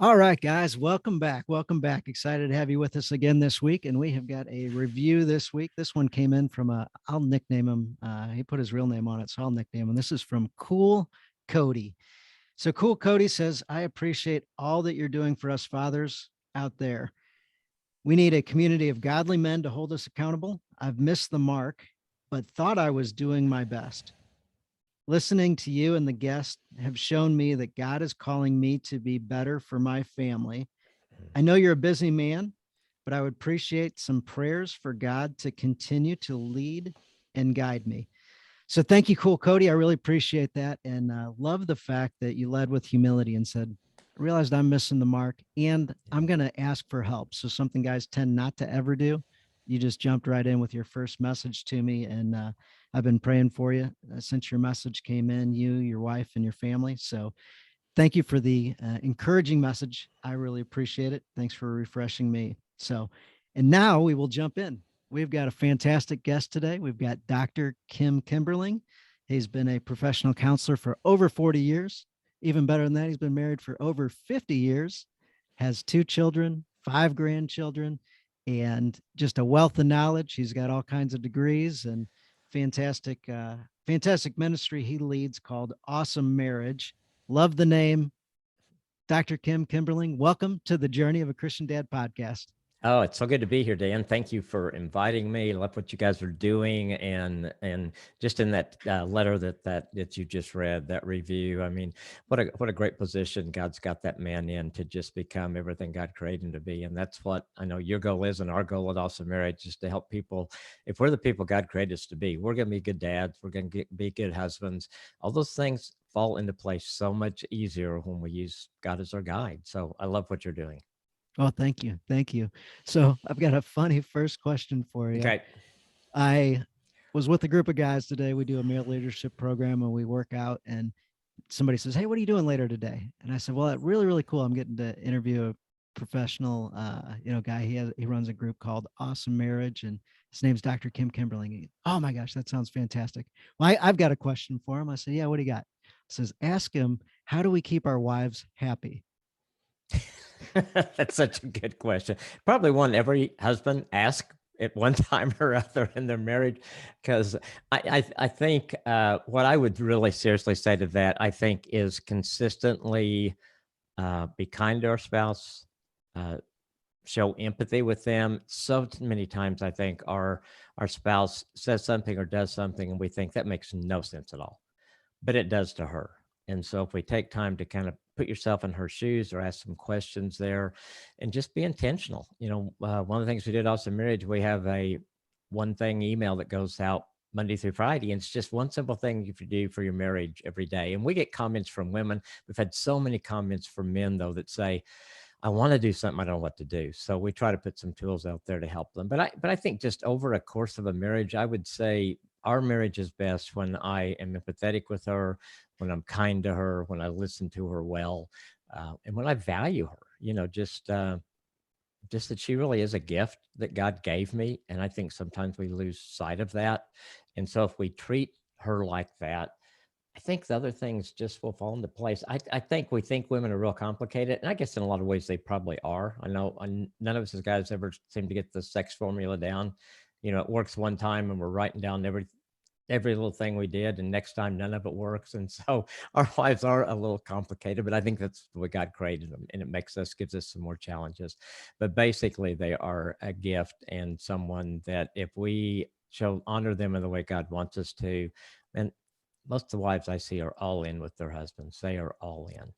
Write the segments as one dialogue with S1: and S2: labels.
S1: All right, guys, welcome back. Welcome back. Excited to have you with us again this week. And we have got a review this week. This one came in from I'll nickname him. He put his real name on it, so I'll nickname him. This is from Cool Cody. So Cool Cody says, I appreciate all that you're doing for us fathers out there. We need a community of godly men to hold us accountable. I've missed the mark, but thought I was doing my best. Listening to you and the guests have shown me that God is calling me to be better for my family. I know you're a busy man, but I would appreciate some prayers for God to continue to lead and guide me. So thank you, Cool Cody. I really appreciate that. And love the fact that you led with humility and said, I realized I'm missing the mark and I'm going to ask for help. So something guys tend not to ever do. You just jumped right in with your first message to me. And I've been praying for you since your message came in, you, your wife, and your family. So thank you for the encouraging message. I really appreciate it. Thanks for refreshing me. So, and now we will jump in. We've got a fantastic guest today. We've got Dr. Kim Kimberling. He's been a professional counselor for over 40 years. Even better than that, he's been married for over 50 years, has 2 children, 5 grandchildren, and just a wealth of knowledge. He's got all kinds of degrees and fantastic ministry he leads called Awesome Marriage. Love the name. Dr. Kim Kimberling, welcome to the Journey of a Christian Dad podcast.
S2: Oh, it's so good to be here, Dan. Thank you for inviting me. I love what you guys are doing, and just in that letter that you just read, that review. I mean, what a great position God's got that man in to just become everything God created him to be, and that's what I know your goal is, and our goal at Awesome Marriage is to help people. If we're the people God created us to be, we're going to be good dads. We're going to be good husbands. All those things fall into place so much easier when we use God as our guide. So I love what you're doing.
S1: Oh, thank you. Thank you. So I've got a funny first question for you.
S2: Okay.
S1: I was with a group of guys today. We do a male leadership program and we work out, and somebody says, hey, what are you doing later today? And I said, well, really, really cool. I'm getting to interview a professional, guy. He runs a group called Awesome Marriage, and his name's Dr. Kim Kimberling. Oh my gosh, that sounds fantastic. Well, I've got a question for him. I said, yeah, what do you got? He says, ask him, how do we keep our wives happy?
S2: That's such a good question. Probably one every husband asks at one time or other in their marriage, because I think what I would really seriously say to that, I think, is consistently be kind to our spouse, uh, show empathy with them. So many times I think our spouse says something or does something and we think that makes no sense at all, but it does to her. And so if we take time to kind of put yourself in her shoes or ask some questions there and just be intentional, one of the things we did also in marriage, we have a one thing email that goes out Monday through Friday. And it's just one simple thing you do for your marriage every day. And we get comments from women. We've had so many comments from men, though, that say, I want to do something, I don't know what to do. So we try to put some tools out there to help them. But I think just over a course of a marriage, I would say our marriage is best when I am empathetic with her, when I'm kind to her, when I listen to her well, and when I value her. Just that she really is a gift that God gave me, and I think sometimes we lose sight of that. And so if we treat her like that, I think the other things just will fall into place. I think we think women are real complicated, and I guess in a lot of ways they probably are. I know none of us as guys ever seem to get the sex formula down. It works one time, and we're writing down every little thing we did, and next time none of it works. And so our lives are a little complicated, but I think that's the way God created them, and it gives us some more challenges. But basically, they are a gift and someone that if we honor them in the way God wants us to, and most of the wives I see are all in with their husbands. They are all in.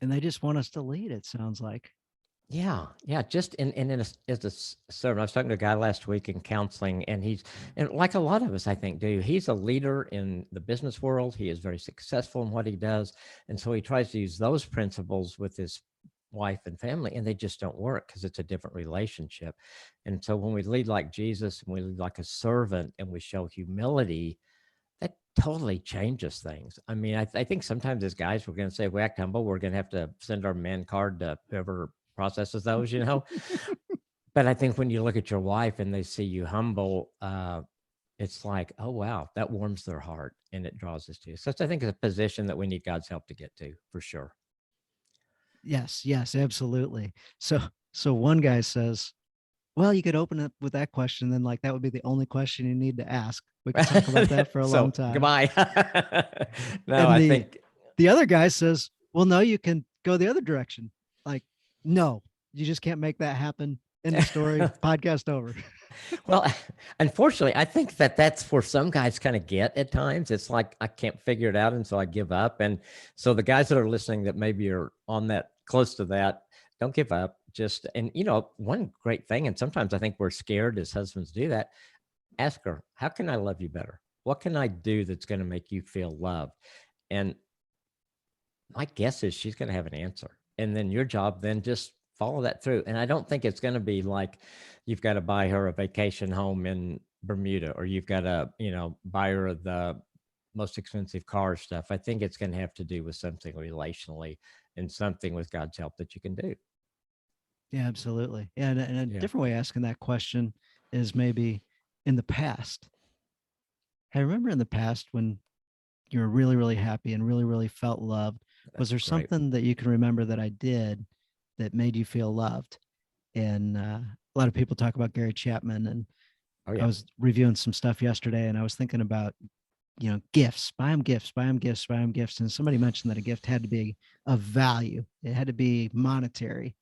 S1: And they just want us to lead, it sounds like.
S2: Yeah. Just as a servant, I was talking to a guy last week in counseling, and like a lot of us, I think, do. He's a leader in the business world. He is very successful in what he does, and so he tries to use those principles with his wife and family, and they just don't work because it's a different relationship. And so when we lead like Jesus and we lead like a servant and we show humility, that totally changes things. I mean, I think sometimes as guys, we're going to say, we act humble. We're going to have to send our man card to whoever processes those. But I think when you look at your wife and they see you humble, it's like, oh, wow, that warms their heart and it draws us to you. So I think it's a position that we need God's help to get to, for sure.
S1: Yes, yes, absolutely. So one guy says, well, you could open it with that question, then like that would be the only question you need to ask. We could talk about that for a long
S2: So
S1: time.
S2: goodbye. No,
S1: And
S2: I
S1: the
S2: think
S1: the other guy says, well, no, you can go the other direction. Like, no, you just can't make that happen. End of story. Podcast over.
S2: well, unfortunately, I think that that's where some guys kind of get at times. It's like I can't figure it out, and so I give up. And so the guys that are listening that maybe are on that close to that, don't give up. Just and one great thing, and sometimes I think we're scared as husbands to do that. Ask her, how can I love you better? What can I do that's going to make you feel loved? And my guess is she's going to have an answer. And then your job, then just follow that through. And I don't think it's going to be like you've got to buy her a vacation home in Bermuda or you've got to, buy her the most expensive car stuff. I think it's going to have to do with something relationally and something with God's help that you can do.
S1: Yeah, absolutely. Yeah, and a
S2: Yeah.
S1: different way of asking that question is maybe in the past. I remember in the past when you were really, really happy and really, really felt loved. Was
S2: That's
S1: there
S2: great.
S1: something that you can remember that I did that made you feel loved? And a lot of people talk about Gary Chapman, and
S2: Oh,
S1: I
S2: yeah.
S1: was reviewing some stuff yesterday, and I was thinking about gifts, buy them gifts, buy them gifts, buy them gifts. And somebody mentioned that a gift had to be of value, it had to be monetary.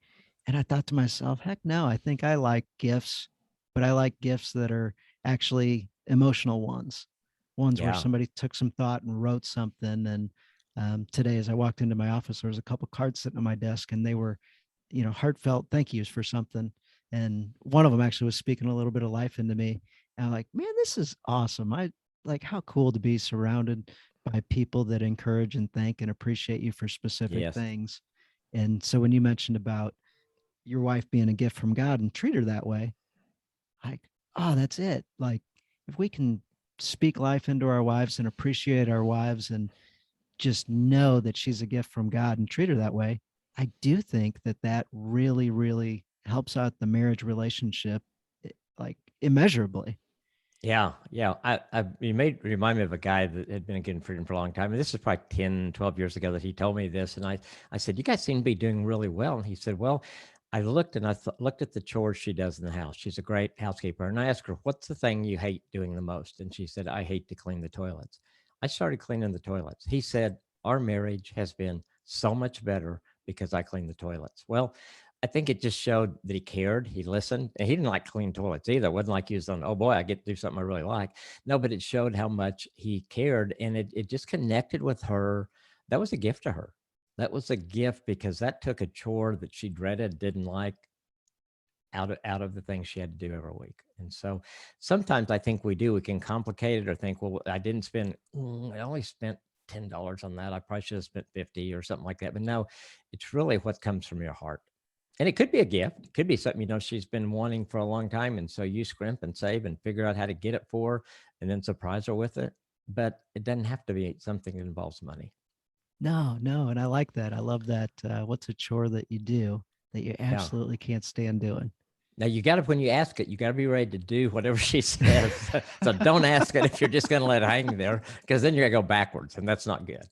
S1: And I thought to myself, heck no, I think I like gifts, but I like gifts that are actually emotional ones where
S2: Yeah.
S1: somebody took some thought and wrote something. And today, as I walked into my office, there was a couple cards sitting on my desk, and they were, heartfelt thank yous for something. And one of them actually was speaking a little bit of life into me. And I'm like, man, this is awesome. I like how cool to be surrounded by people that encourage and thank and appreciate you for specific
S2: Yes.
S1: things. And so when you mentioned about your wife being a gift from God and treat her that way, like, oh, that's it. Like, if we can speak life into our wives and appreciate our wives and just know that she's a gift from God and treat her that way, I do think that that really, really helps out the marriage relationship, like immeasurably.
S2: Yeah, yeah. You made remind me of a guy that had been getting freedom for a long time. And this is probably 10, 12 years ago that he told me this. And I said, you guys seem to be doing really well. And he said, well, I looked and looked at the chores she does in the house. She's a great housekeeper. And I asked her, what's the thing you hate doing the most? And she said, I hate to clean the toilets. I started cleaning the toilets. He said, our marriage has been so much better because I clean the toilets. Well, I think it just showed that he cared. He listened. And he didn't like clean toilets either. It wasn't like he was on, oh boy, I get to do something I really like. No, but it showed how much he cared. And it just connected with her. That was a gift to her. That was a gift because that took a chore that she dreaded, didn't like, out of the things she had to do every week. And so sometimes I think we can complicate it or think, well, I didn't spend, I only spent $10 on that. I probably should have spent 50 or something like that. But no, it's really what comes from your heart. And it could be a gift. It could be something, she's been wanting for a long time. And so you scrimp and save and figure out how to get it for her and then surprise her with it. But it doesn't have to be something that involves money.
S1: No, no. And I like that. I love that. What's a chore that you do that you
S2: Yeah.
S1: absolutely can't stand doing?
S2: Now you got to, when you ask it, you got to be ready to do whatever she says. So don't ask it if you're just going to let it hang there, because then you're going to go backwards, and that's not good.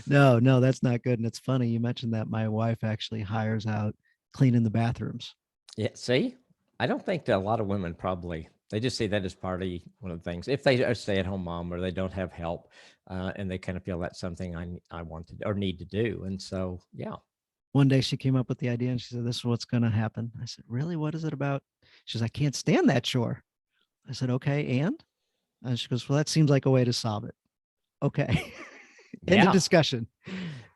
S1: No, no, that's not good. And it's funny you mentioned that my wife actually hires out cleaning the bathrooms.
S2: Yeah. See, I don't think that a lot of women probably they just see that as part of one of the things. If they are stay-at-home mom or they don't have help, and they kind of feel that's something I want to or need to do, and so yeah,
S1: One day she came up with the idea and she said, this is what's going to happen. I said, really? What is it about? She's, I can't stand that chore. I said, okay. And she goes, well, that seems like a way to solve it. Okay. End of
S2: yeah,
S1: discussion.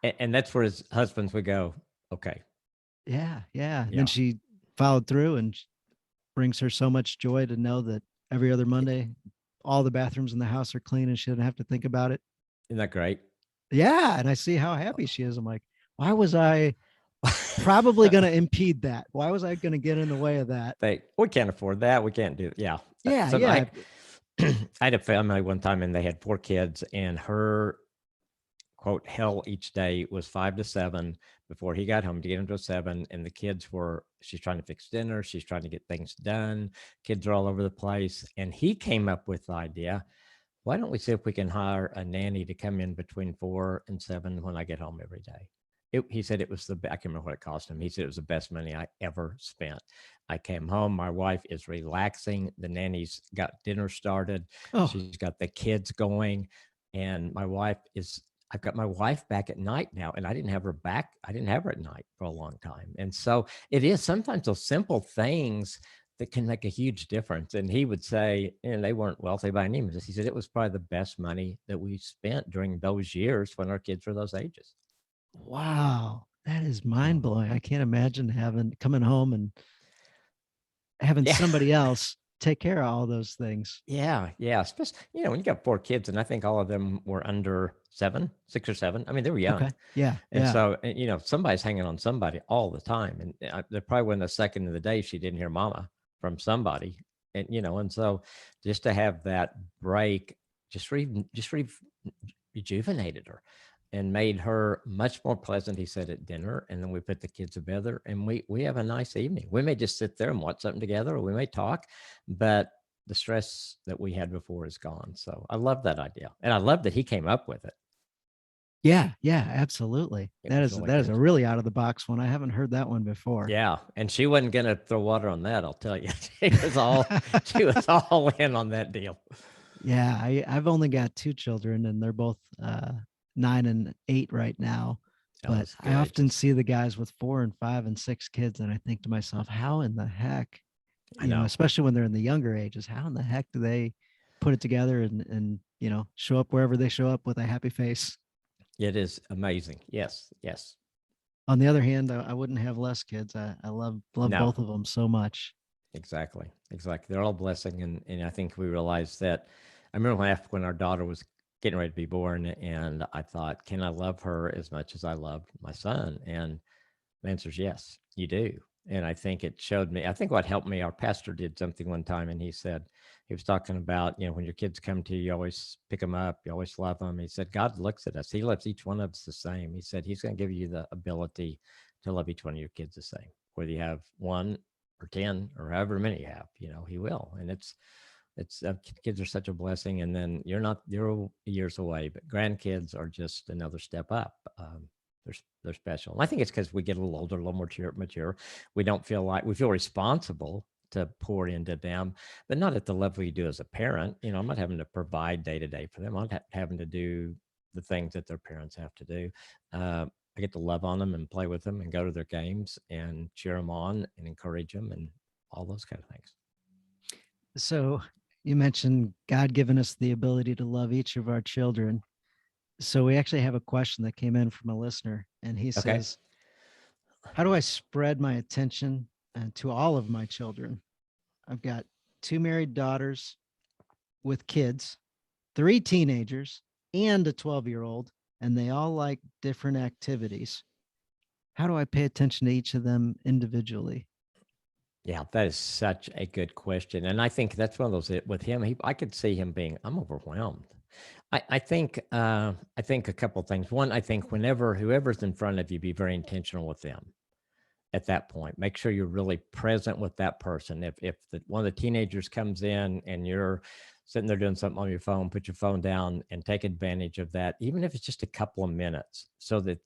S2: and that's where his husbands would go. Okay,
S1: Yeah. Yeah. And then
S2: yeah.
S1: she followed through and brings her so much joy to know that every other Monday, all the bathrooms in the house are clean and she doesn't have to think about it.
S2: Isn't that great?
S1: Yeah. And I see how happy she is. I'm like, why was I probably going to impede that? Why was I going to get in the way of that?
S2: We can't afford that. We can't do. Yeah.
S1: Yeah.
S2: So
S1: Yeah.
S2: I had a family one time and they had 4 kids, and her quote hell each day was 5 to 7 before he got home to get him to 7. And the kids were, she's trying to fix dinner, she's trying to get things done. Kids are all over the place. And he came up with the idea, why don't we see if we can hire a nanny to come in between 4 and 7 when I get home every day? he said it was I can't remember what it cost him. He said it was the best money I ever spent. I came home. My wife is relaxing. The nanny's got dinner started.
S1: Oh,
S2: She's got the kids going. And I've got my wife back at night now, and I didn't have her back. I didn't have her at night for a long time. And so it is sometimes those simple things that can make a huge difference. And he would say, and they weren't wealthy by any means. He said it was probably the best money that we spent during those years when our kids were those ages.
S1: wow. That is
S2: So,
S1: mind blowing. I can't imagine coming home and having
S2: yeah.
S1: somebody else take care of all those things.
S2: Yeah, yeah. Especially, when you got 4 kids, and I think all of them were under 7, 6 or 7. I mean, they were young.
S1: Okay. Yeah.
S2: And
S1: Yeah.
S2: so, somebody's hanging on somebody all the time. And there probably wasn't a second of the day she didn't hear mama from somebody. And so just to have that break just rejuvenated her and made her much more pleasant, he said, at dinner. And then we put the kids together and we have a nice evening. We may just sit there and watch something together, or we may talk, but the stress that we had before is gone. So I love that idea. And I love that he came up with it.
S1: Yeah. Yeah. Absolutely.
S2: It
S1: That
S2: was
S1: is
S2: really
S1: that is a
S2: good.
S1: really out of the box one. I haven't heard that one before.
S2: Yeah, and she wasn't gonna throw water on that, I'll tell you. She was all in on that deal.
S1: Yeah, I've only got two children, and they're both 9 and 8 right now.
S2: Oh,
S1: But
S2: that's
S1: I
S2: good.
S1: often see the guys with 4 and 5 and 6 kids, and I think to myself, how in the heck,
S2: I know.
S1: especially when they're in the younger ages, how in the heck do they put it together and show up wherever they show up with a happy face?
S2: It is amazing. Yes, yes.
S1: On the other hand, I wouldn't have less kids. I love
S2: No,
S1: both of them so much.
S2: exactly, exactly. They're all a blessing, and I think we realized that. I remember when our daughter was getting ready to be born, and I thought, can I love her as much as I loved my son? And the answer is yes, you do. And I think it showed me, I think what helped me, our pastor did something one time, and he said, he was talking about, when your kids come to you, you always pick them up, you always love them. He said, God looks at us, he loves each one of us the same. He said, he's going to give you the ability to love each one of your kids the same, whether you have one or 10 or however many you have, he will. And kids are such a blessing. And then you're years away, but grandkids are just another step up. They're special. And I think it's because we get a little older, a little more mature. We don't feel like we feel responsible to pour into them, but not at the level you do as a parent. I'm not having to provide day to day for them. I'm not having to do the things that their parents have to do. I get to love on them and play with them and go to their games and cheer them on and encourage them and all those kind of things.
S1: So you mentioned God giving us the ability to love each of our children. So we actually have a question that came in from a listener, and he
S2: Okay.
S1: says, how do I spread my attention to all of my children? I've got 2 married daughters with kids, 3 teenagers, and a 12-year-old, and they all like different activities. How do I pay attention to each of them individually?
S2: Yeah, that is such a good question. And I think that's one of those with him, I could see him being, I'm overwhelmed. I think a couple of things. One, I think whoever's in front of you, be very intentional with them at that point. Make sure you're really present with that person. If one of the teenagers comes in and you're sitting there doing something on your phone, put your phone down and take advantage of that, even if it's just a couple of minutes, so that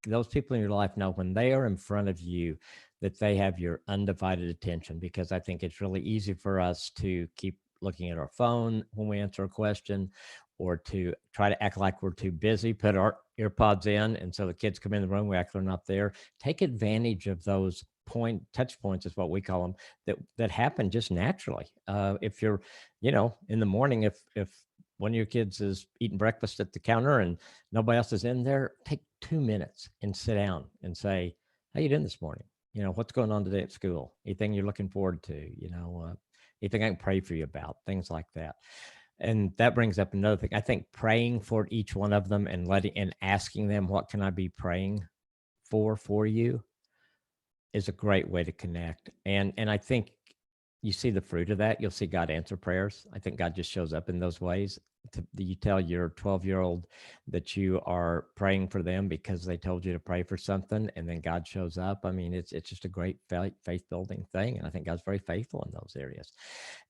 S2: those people in your life know when they are in front of you that they have your undivided attention. Because I think it's really easy for us to keep looking at our phone when we answer a question, or to try to act like we're too busy, put our earpods in, and so the kids come in the room, we act they're not there. Take advantage of those touch points, is what we call them, that happen just naturally. If you're, in the morning, if one of your kids is eating breakfast at the counter and nobody else is in there, take 2 minutes and sit down and say, how you doing this morning? What's going on today at school? Anything you're looking forward to? Anything I can pray for you about? Things like that. And that brings up another thing. I think praying for each one of them and asking them, what can I be praying for you, is a great way to connect. And I think you see the fruit of that. You'll see God answer prayers. I think God just shows up in those ways. you tell your 12-year-old that you are praying for them because they told you to pray for something, and then God shows up. I mean, it's just a great faith building thing, and I think God's very faithful in those areas.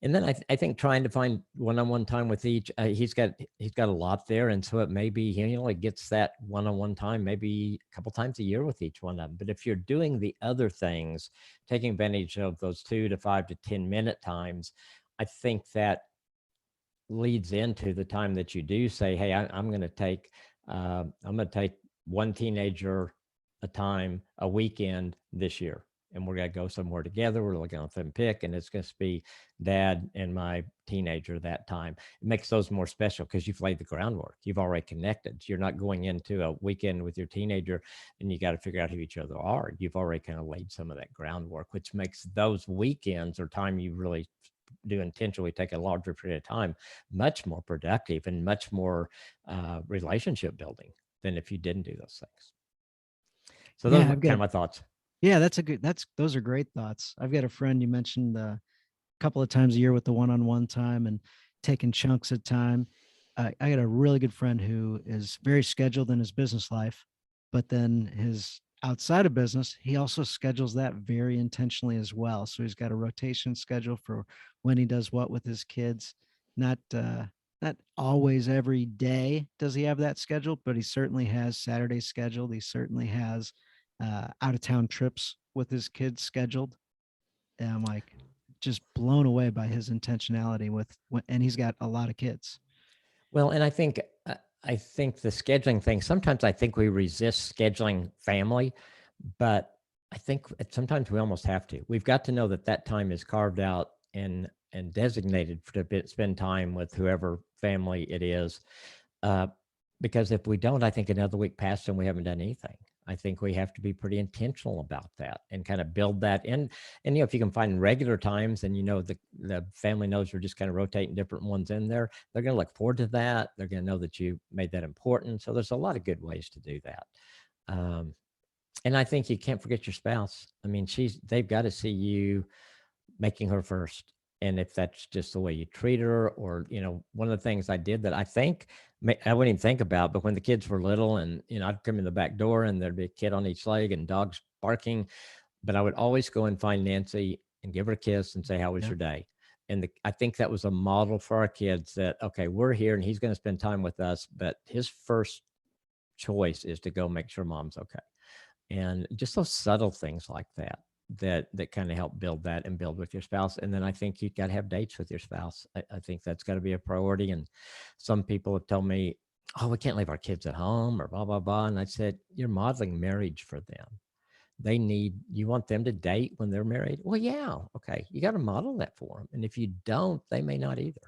S2: And then I think trying to find one-on-one time with each, he's got a lot there, and so it may be he only gets that one-on-one time maybe a couple times a year with each one of them. But if you're doing the other things, taking advantage of those 2 to 5 to 10 minute times, I think that leads into the time that you do say, "Hey, I'm going to take one teenager a time a weekend this year, and we're going to go somewhere together. We're looking at them pick, and it's going to be dad and my teenager that time." It makes those more special because you've laid the groundwork. You've already connected. You're not going into a weekend with your teenager and you got to figure out who each other are. You've already kind of laid some of that groundwork, which makes those weekends or time you really do intentionally take a larger period of time much more productive and much more relationship building than if you didn't do those things. So those
S1: Yeah,
S2: are
S1: I've
S2: kind
S1: got
S2: of my thoughts.
S1: yeah, those are great thoughts. I've got a friend you mentioned couple of times a year with the one-on-one time and taking chunks of time. I got a really good friend who is very scheduled in his business life, but then his outside of business, he also schedules that very intentionally as well. So he's got a rotation schedule for when he does what with his kids. Not always every day does he have that scheduled, but he certainly has Saturdays scheduled. He certainly has out of town trips with his kids scheduled. And I'm like just blown away by his intentionality and he's got a lot of kids.
S2: Well, and I think the scheduling thing, sometimes I think we resist scheduling family, but I think sometimes we almost have to. We've got to know that that time is carved out and designated to spend time with whoever family it is. Uh, because if we don't, I think another week passes and we haven't done anything. I think we have to be pretty intentional about that and kind of build that in. And if you can find regular times and the family knows you're just kind of rotating different ones in there, they're going to look forward to that. They're going to know that you made that important. So there's a lot of good ways to do that. Um, and I think you can't forget your spouse. I mean, they've got to see you making her first. And if that's just the way you treat her, or, one of the things I did that I wouldn't even think about, but when the kids were little and, I'd come in the back door and there'd be a kid on each leg and dogs barking, but I would always go and find Nancy and give her a kiss and say, "How was
S1: Yeah.
S2: your day?" And I think that was a model for our kids that, okay, we're here and he's going to spend time with us, but his first choice is to go make sure mom's okay. And just those subtle things like that kind of help build that and build with your spouse. And then I think you got to have dates with your spouse. I think that's got to be a priority. And some people have told me, "Oh, we can't leave our kids at home," or blah blah blah. And I said, "You're modeling marriage for them. You want them to date when they're married? Well, yeah, okay, you got to model that for them. And if you don't, they may not either."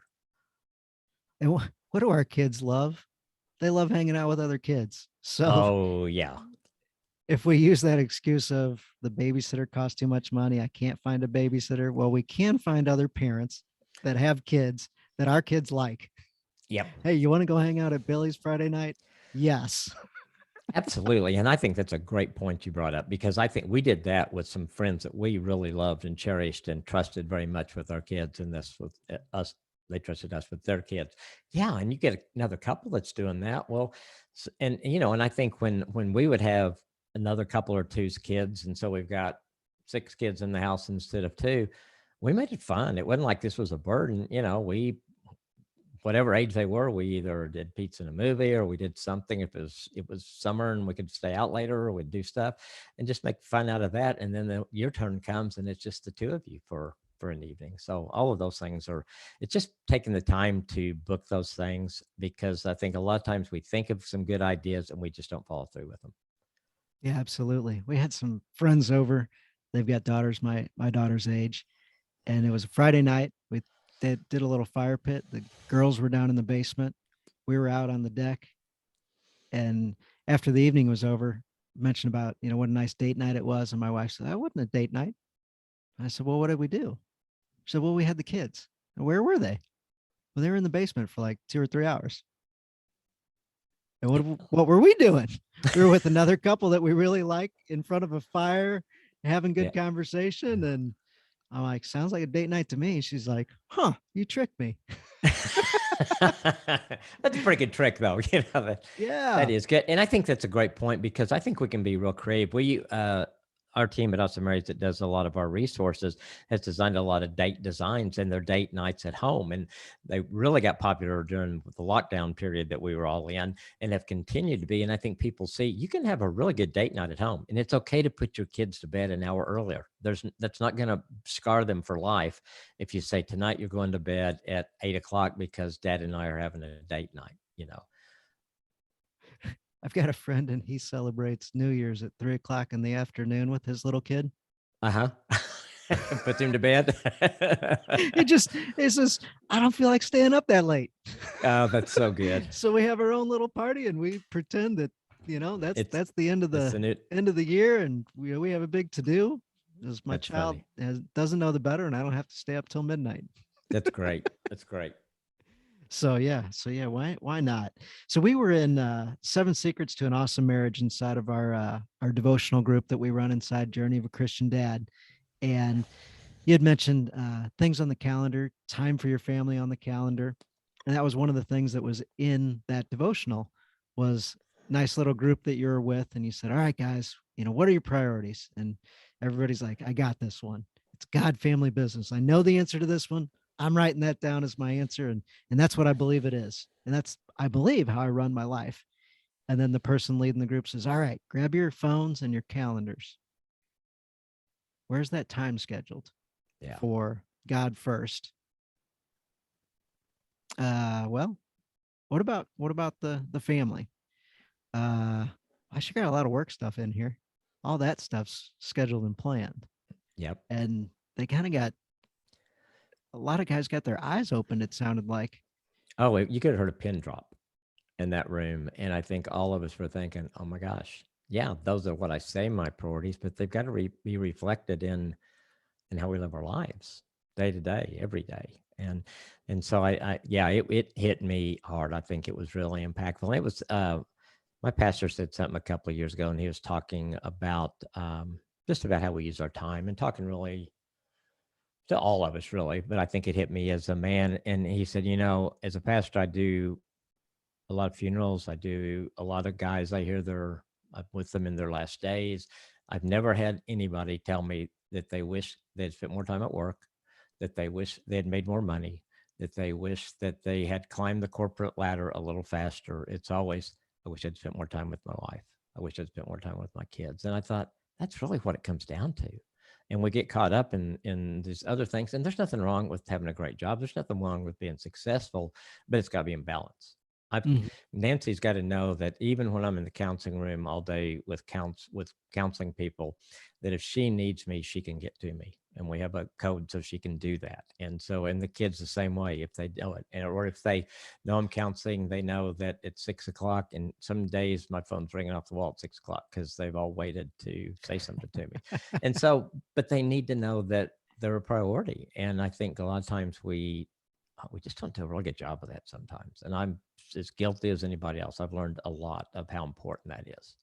S1: And what do our kids love? They love hanging out with other kids. So
S2: Oh yeah.
S1: if we use that excuse of the babysitter costs too much money, I can't find a babysitter. Well, we can find other parents that have kids that our kids like.
S2: Yep.
S1: Hey, you want to go hang out at Billy's Friday night? Yes.
S2: Absolutely. And I think that's a great point you brought up, because I think we did that with some friends that we really loved and cherished and trusted very much with our kids. And this with us, they trusted us with their kids. Yeah. And you get another couple that's doing that. Well, and I think when we would have another couple or two's kids, and so we've got 6 kids in the house instead of 2, we made it fun. It wasn't like this was a burden. We whatever age they were, we either did pizza in a movie or we did something. If it was summer and we could stay out later, or we'd do stuff and just make fun out of that. And then your turn comes and it's just the two of you for an evening. So all of those things it's just taking the time to book those things, because I think a lot of times we think of some good ideas and we just don't follow through with them.
S1: Yeah, absolutely. We had some friends over. They've got daughters my daughter's age, and it was a Friday night. We did a little fire pit. The girls were down in the basement. We were out on the deck, and after the evening was over, mentioned about what a nice date night it was, and my wife said, "That wasn't a date night." I said, "Well, what did we do?" She said, "Well, we had the kids." And where were they? Well, they were in the basement for like 2 or 3 hours. And what were we doing? We were with another couple that we really like in front of a fire, having
S2: Yeah.
S1: good conversation. And I'm like, "Sounds like a date night to me." She's like, "Huh, you tricked me."
S2: That's a pretty good trick, though. That
S1: Yeah.
S2: is good, and I think that's a great point because I think we can be real creative. Our team at Awesome Marriage that does a lot of our resources has designed a lot of date designs and their date nights at home, and they really got popular during the lockdown period that we were all in, and have continued to be. And I think people see you can have a really good date night at home, and it's okay to put your kids to bed an hour earlier. That's not going to scar them for life if you say tonight you're going to bed at 8 o'clock because Dad and I are having a date night.
S1: I've got a friend and he celebrates New Year's at 3 o'clock in the afternoon with his little kid.
S2: Uh-huh. Puts him to bed.
S1: It says, I don't feel like staying up that late.
S2: Oh, that's so good.
S1: So we have our own little party and we pretend that,
S2: It's
S1: that's the end of
S2: it's
S1: the
S2: the new
S1: year. And we have a big to do as my
S2: That's
S1: child
S2: funny.
S1: doesn't know the better and I don't have to stay up till midnight.
S2: That's great. That's great.
S1: So yeah, why not? So we were in Seven Secrets to an Awesome Marriage inside of our devotional group that we run inside Journey of a Christian Dad. And you had mentioned things on the calendar, time for your family on the calendar. And that was one of the things that was in that devotional was nice little group that you were with. And you said, all right, guys, what are your priorities? And everybody's like, I got this one. It's God, family, business. I know the answer to this one. I'm writing that down as my answer. And that's what I believe it is. And that's, I believe, how I run my life. And then the person leading the group says, all right, grab your phones and your calendars. Where's that time scheduled
S2: Yeah.
S1: for God first? Well, what about the family? I sure got a lot of work stuff in here. All that stuff's scheduled and planned.
S2: Yep.
S1: And they kind of got a lot of guys got their eyes opened, it sounded like.
S2: Oh, you could have heard a pin drop in that room. And I think all of us were thinking, oh my gosh, yeah, those are what I say my priorities, but they've got to be reflected in how we live our lives day to day, every day. And so yeah, it hit me hard. I think it was really impactful. And it was, my pastor said something a couple of years ago, and he was talking about just about how we use our time and talking really to all of us, really. But I think it hit me as a man. And he said, as a pastor, I do a lot of funerals. I do a lot of guys. I hear I'm with them in their last days. I've never had anybody tell me that they wish they'd spent more time at work, that they wish they had made more money, that they wish that they had climbed the corporate ladder a little faster. It's always, I wish I'd spent more time with my wife. I wish I'd spent more time with my kids. And I thought, that's really what it comes down to. And we get caught up in these other things. And there's nothing wrong with having a great job. There's nothing wrong with being successful, but it's got to be in balance.
S1: Mhm.
S2: Nancy's got to know that even when I'm in the counseling room all day with counseling people, that if she needs me, she can get to me, and we have a code so she can do that. And the kids the same way, if they know it, or if they know I'm counseling, they know that it's 6 o'clock. And some days my phone's ringing off the wall at 6 o'clock because they've all waited to say something to me. But they need to know that they're a priority. And I think a lot of times we just don't do a really good job of that sometimes. And I'm as guilty as anybody else. I've learned a lot of how important that is.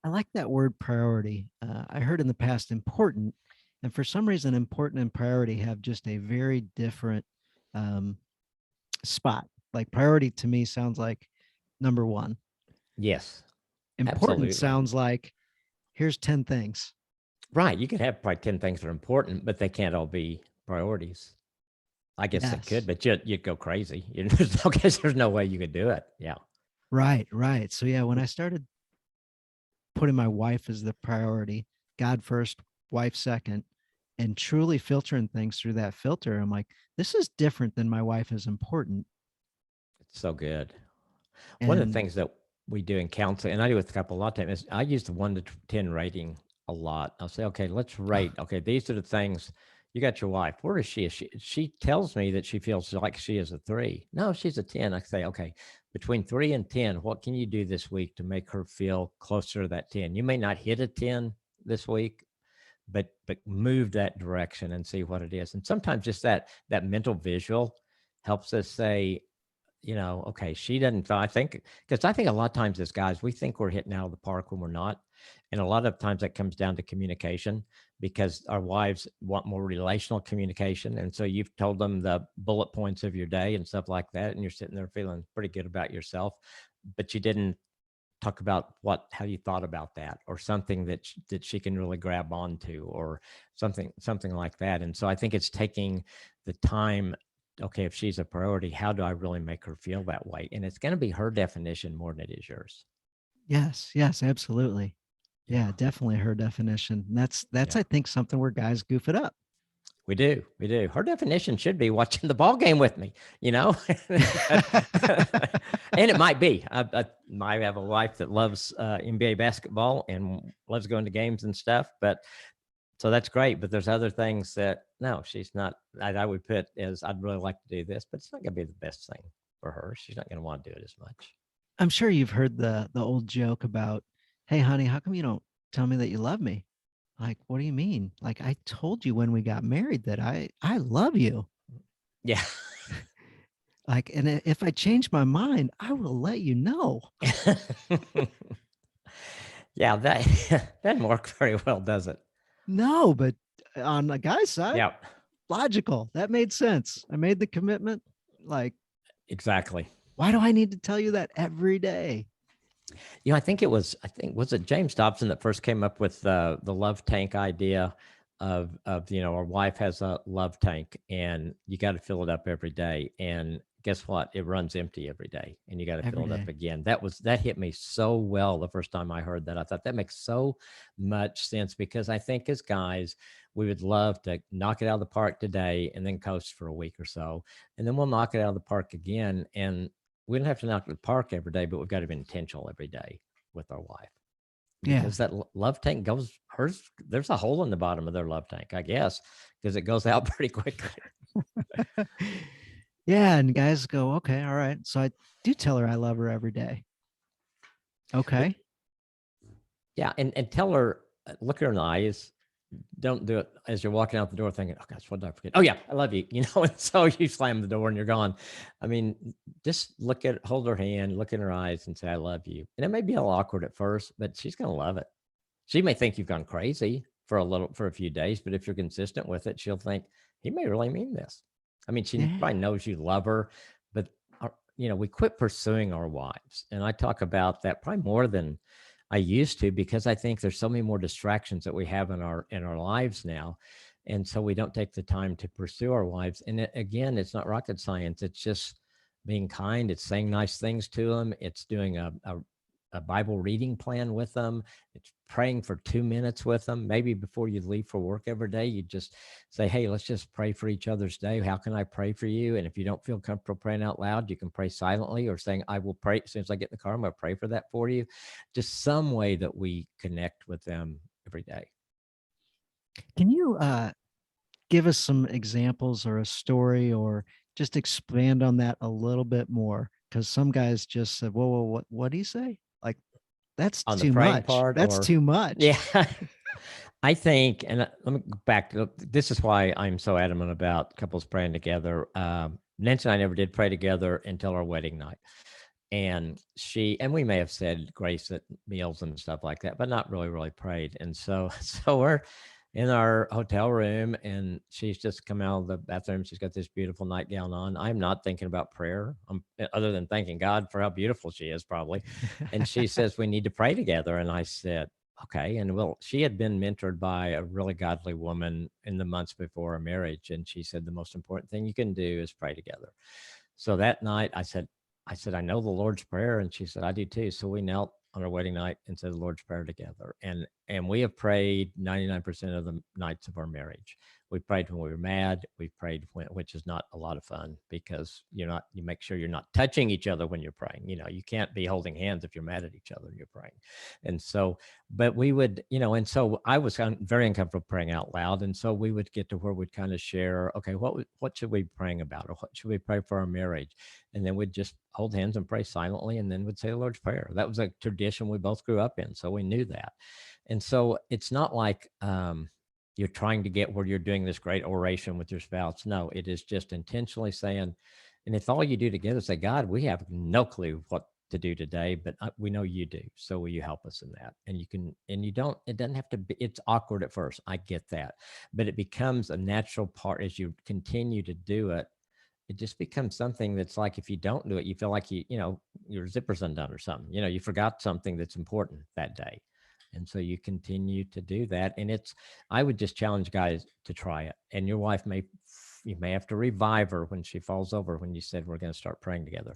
S1: I like that word priority. I heard in the past important, and for some reason, important and priority have just a very different um, spot. Like priority to me sounds like number one.
S2: Yes,
S1: Important
S2: absolutely.
S1: sounds like here's 10 things.
S2: Right. You could have probably 10 things that are important, but they can't all be priorities. I guess they could,
S1: Yes.
S2: but you'd go crazy. There's no way you could do it. Yeah.
S1: Right. So yeah, when I started putting my wife as the priority, God first, wife second, and truly filtering things through that filter, I'm like, this is different than my wife is important.
S2: It's so good. One of the
S1: And
S2: things that we do in counseling, and I do with a couple a lot of times, is I use the 1 to 10 rating a lot. I'll say, okay, let's rate. Okay, these are the things. You got your wife. Where is she? She tells me that she feels like she is a 3. No, she's a 10. I say, okay, between 3 and 10, what can you do this week to make her feel closer to that 10? You may not hit a 10 this week, but move that direction and see what it is. And sometimes just that mental visual helps us say, okay, she doesn't feel, I think, because I think a lot of times as guys, we think we're hitting out of the park when we're not. And a lot of times that comes down to communication because our wives want more relational communication. And so you've told them the bullet points of your day and stuff like that. And you're sitting there feeling pretty good about yourself, but you didn't talk about how you thought about that, or something that she can really grab onto, or something like that. And so I think it's taking the time. Okay, if she's a priority, how do I really make her feel that way? And it's going to be her definition more than it is yours.
S1: Yes, yes, absolutely.
S2: Yeah,
S1: Yeah, definitely her definition. That's
S2: yeah.
S1: I think something where guys goof it up.
S2: We do. We do. Her definition should be watching the ball game with me, but, and it might be. I might have a wife that loves NBA basketball and loves going to games and stuff. But so that's great. But there's other things that, no, she's not. I would put as, I'd really like to do this, but it's not going to be the best thing for her. She's not going to want to do it as much.
S1: I'm sure you've heard the old joke about, "Hey honey, how come you don't tell me that you love me?" Like, "What do you mean?" Like, "I told you when we got married that I love you."
S2: Yeah.
S1: Like, "And if I change my mind, I will let you know."
S2: Yeah, that doesn't work very well, does it?
S1: No, but on the guy's side,
S2: Yeah,
S1: logical. That made sense. I made the commitment. Like,
S2: exactly.
S1: why do I need to tell you that every day?
S2: Was it James Dobson that first came up with the love tank idea of our wife has a love tank and you got to fill it up every day. And guess what? It runs empty every day and you got to
S1: Every
S2: fill it up
S1: day.
S2: again. That hit me so well the first time I heard that. I thought that makes so much sense because I think as guys, we would love to knock it out of the park today and then coast for a week or so. And then we'll knock it out of the park again. And we don't have to knock the park every day, but we've got to be intentional every day with our wife
S1: Yeah.
S2: because that love tank goes hers. There's a hole in the bottom of their love tank, I guess, because it goes out pretty quickly.
S1: Yeah. And guys go, okay, all right. So I do tell her I love her every day.
S2: Well,
S1: Okay.
S2: yeah, and tell her, look her in the eyes. Don't do it as you're walking out the door thinking, oh gosh, what did I forget? Oh yeah, I love you. And so you slam the door and you're gone. I mean, just hold her hand, look in her eyes and say, I love you. And it may be a little awkward at first, but she's going to love it. She may think you've gone crazy for a few days, but if you're consistent with it, she'll think he may really mean this. I mean, she
S1: Yeah.
S2: probably knows you love her, but we quit pursuing our wives. And I talk about that probably more than I used to because I think there's so many more distractions that we have in our lives now. And so we don't take the time to pursue our wives. And again, it's not rocket science. It's just being kind. It's saying nice things to them. It's doing a Bible reading plan with them. It's praying for 2 minutes with them. Maybe before you leave for work every day, you just say, hey, let's just pray for each other's day. How can I pray for you? And if you don't feel comfortable praying out loud, you can pray silently or saying, I will pray as soon as I get in the car. I'm going to pray for that for you. Just some way that we connect with them every day.
S1: Can you give us some examples or a story or just expand on that a little bit more? Because some guys just said, whoa, whoa, what do you say? Like, that's
S2: On the
S1: too
S2: praying
S1: much.
S2: part,
S1: That's
S2: or
S1: too much.
S2: yeah, I think, and let me go back to this is why I'm so adamant about couples praying together. Nancy and I never did pray together until our wedding night. And we may have said grace at meals and stuff like that, but not really prayed. And so, so we're in our hotel room and she's just come out of the bathroom. She's got this beautiful nightgown on. I'm not thinking about prayer. Other than thanking God for how beautiful she is probably. And she says, we need to pray together. And I said, okay. And well, she had been mentored by a really godly woman in the months before our marriage. And she said, the most important thing you can do is pray together. So that night I said, I know the Lord's Prayer. And she said, I do too. So we knelt on our wedding night and said the Lord's Prayer together. And we have prayed 99% of the nights of our marriage. We prayed when we were mad. We prayed which is not a lot of fun because you make sure you're not touching each other when you're praying. You can't be holding hands if you're mad at each other and you're praying. And so, but we would, and so I was very uncomfortable praying out loud. And so we would get to where we'd kind of share, okay, what should we be praying about? Or what should we pray for our marriage? And then we'd just hold hands and pray silently and then we'd say the Lord's Prayer. That was a tradition we both grew up in. So we knew that. And so it's not like you're trying to get where you're doing this great oration with your spouse. No, it is just intentionally saying, And if all you do together is say, God, we have no clue what to do today, but we know you do. So will you help us in that? And you can, and you don't, it doesn't have to be, it's awkward at first. I get that. But it becomes a natural part as you continue to do it. It just becomes something that's like, if you don't do it, you feel like your zipper's undone or something, you forgot something that's important that day. And so you continue to do that. And I would just challenge guys to try it. And your wife you may have to revive her when she falls over, when you said we're going to start praying together.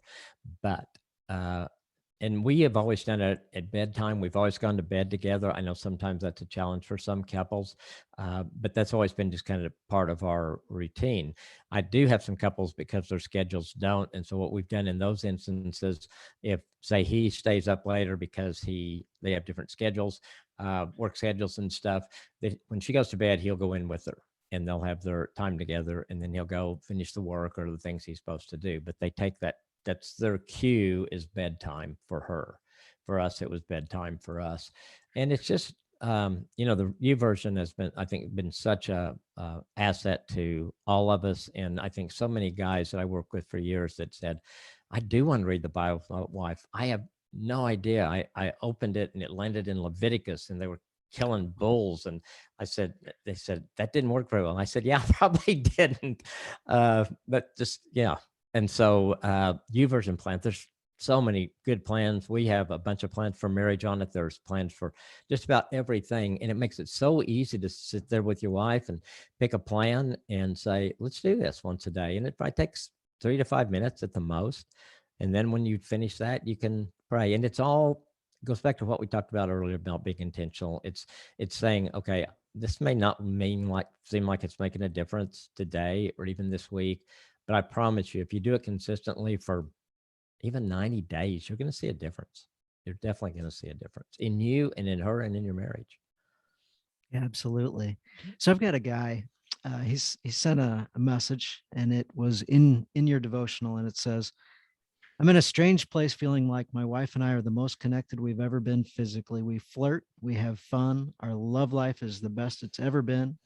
S2: But, uh, and we have always done it at bedtime. We've always gone to bed together. I know sometimes that's a challenge for some couples, but that's always been just kind of part of our routine. I do have some couples because their schedules don't. And so what we've done in those instances, if say he stays up later because they have different schedules, work schedules and stuff, when she goes to bed, he'll go in with her and they'll have their time together, and then he'll go finish the work or the things he's supposed to do. But they take that's their cue is bedtime for her. For us, it was bedtime for us. And it's just, the YouVersion has been, I think, been such a asset to all of us. And I think so many guys that I work with for years that said, I do want to read the Bible with my wife. I have no idea. I opened it and it landed in Leviticus and they were killing bulls. And they said, that didn't work very well. And I said, yeah, probably didn't. But just, yeah. And so YouVersion plans, there's so many good plans. We have a bunch of plans for marriage on it. There's plans for just about everything. And it makes it so easy to sit there with your wife and pick a plan and say, let's do this once a day. And it probably takes 3 to 5 minutes at the most. And then when you finish that, you can pray. And goes back to what we talked about earlier about being intentional. It's saying, okay, this may not seem like it's making a difference today or even this week, but I promise you, if you do it consistently for even 90 days, you're going to see a difference. You're definitely going to see a difference in you and in her and in your marriage.
S1: Yeah, absolutely. So I've got a guy. He sent a message, and it was in your devotional, and it says, I'm in a strange place, feeling like my wife and I are the most connected we've ever been physically. We flirt, we have fun. Our love life is the best it's ever been.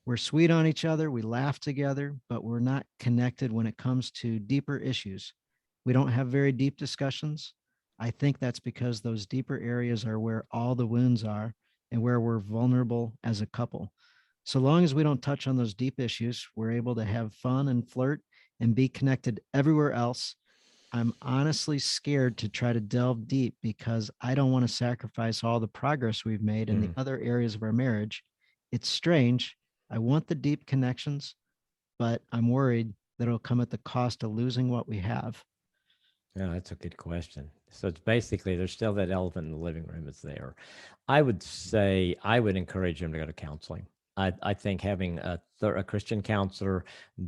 S1: We're sweet on each other. We laugh together, but we're not connected when it comes to deeper issues. We don't have very deep discussions. I think that's because those deeper areas are where all the wounds are and where we're vulnerable as a couple. So long as we don't touch on those deep issues, we're able to have fun and flirt and be connected everywhere else. I'm honestly scared to try to delve deep because I don't want to sacrifice all the progress we've made in the other areas of our marriage. It's strange. I want the deep connections, but I'm worried that it'll come at the cost of losing what we have.
S2: Yeah, that's a good question. So it's basically there's still that elephant in the living room is there. I would say I would encourage them to go to counseling. I think having a Christian counselor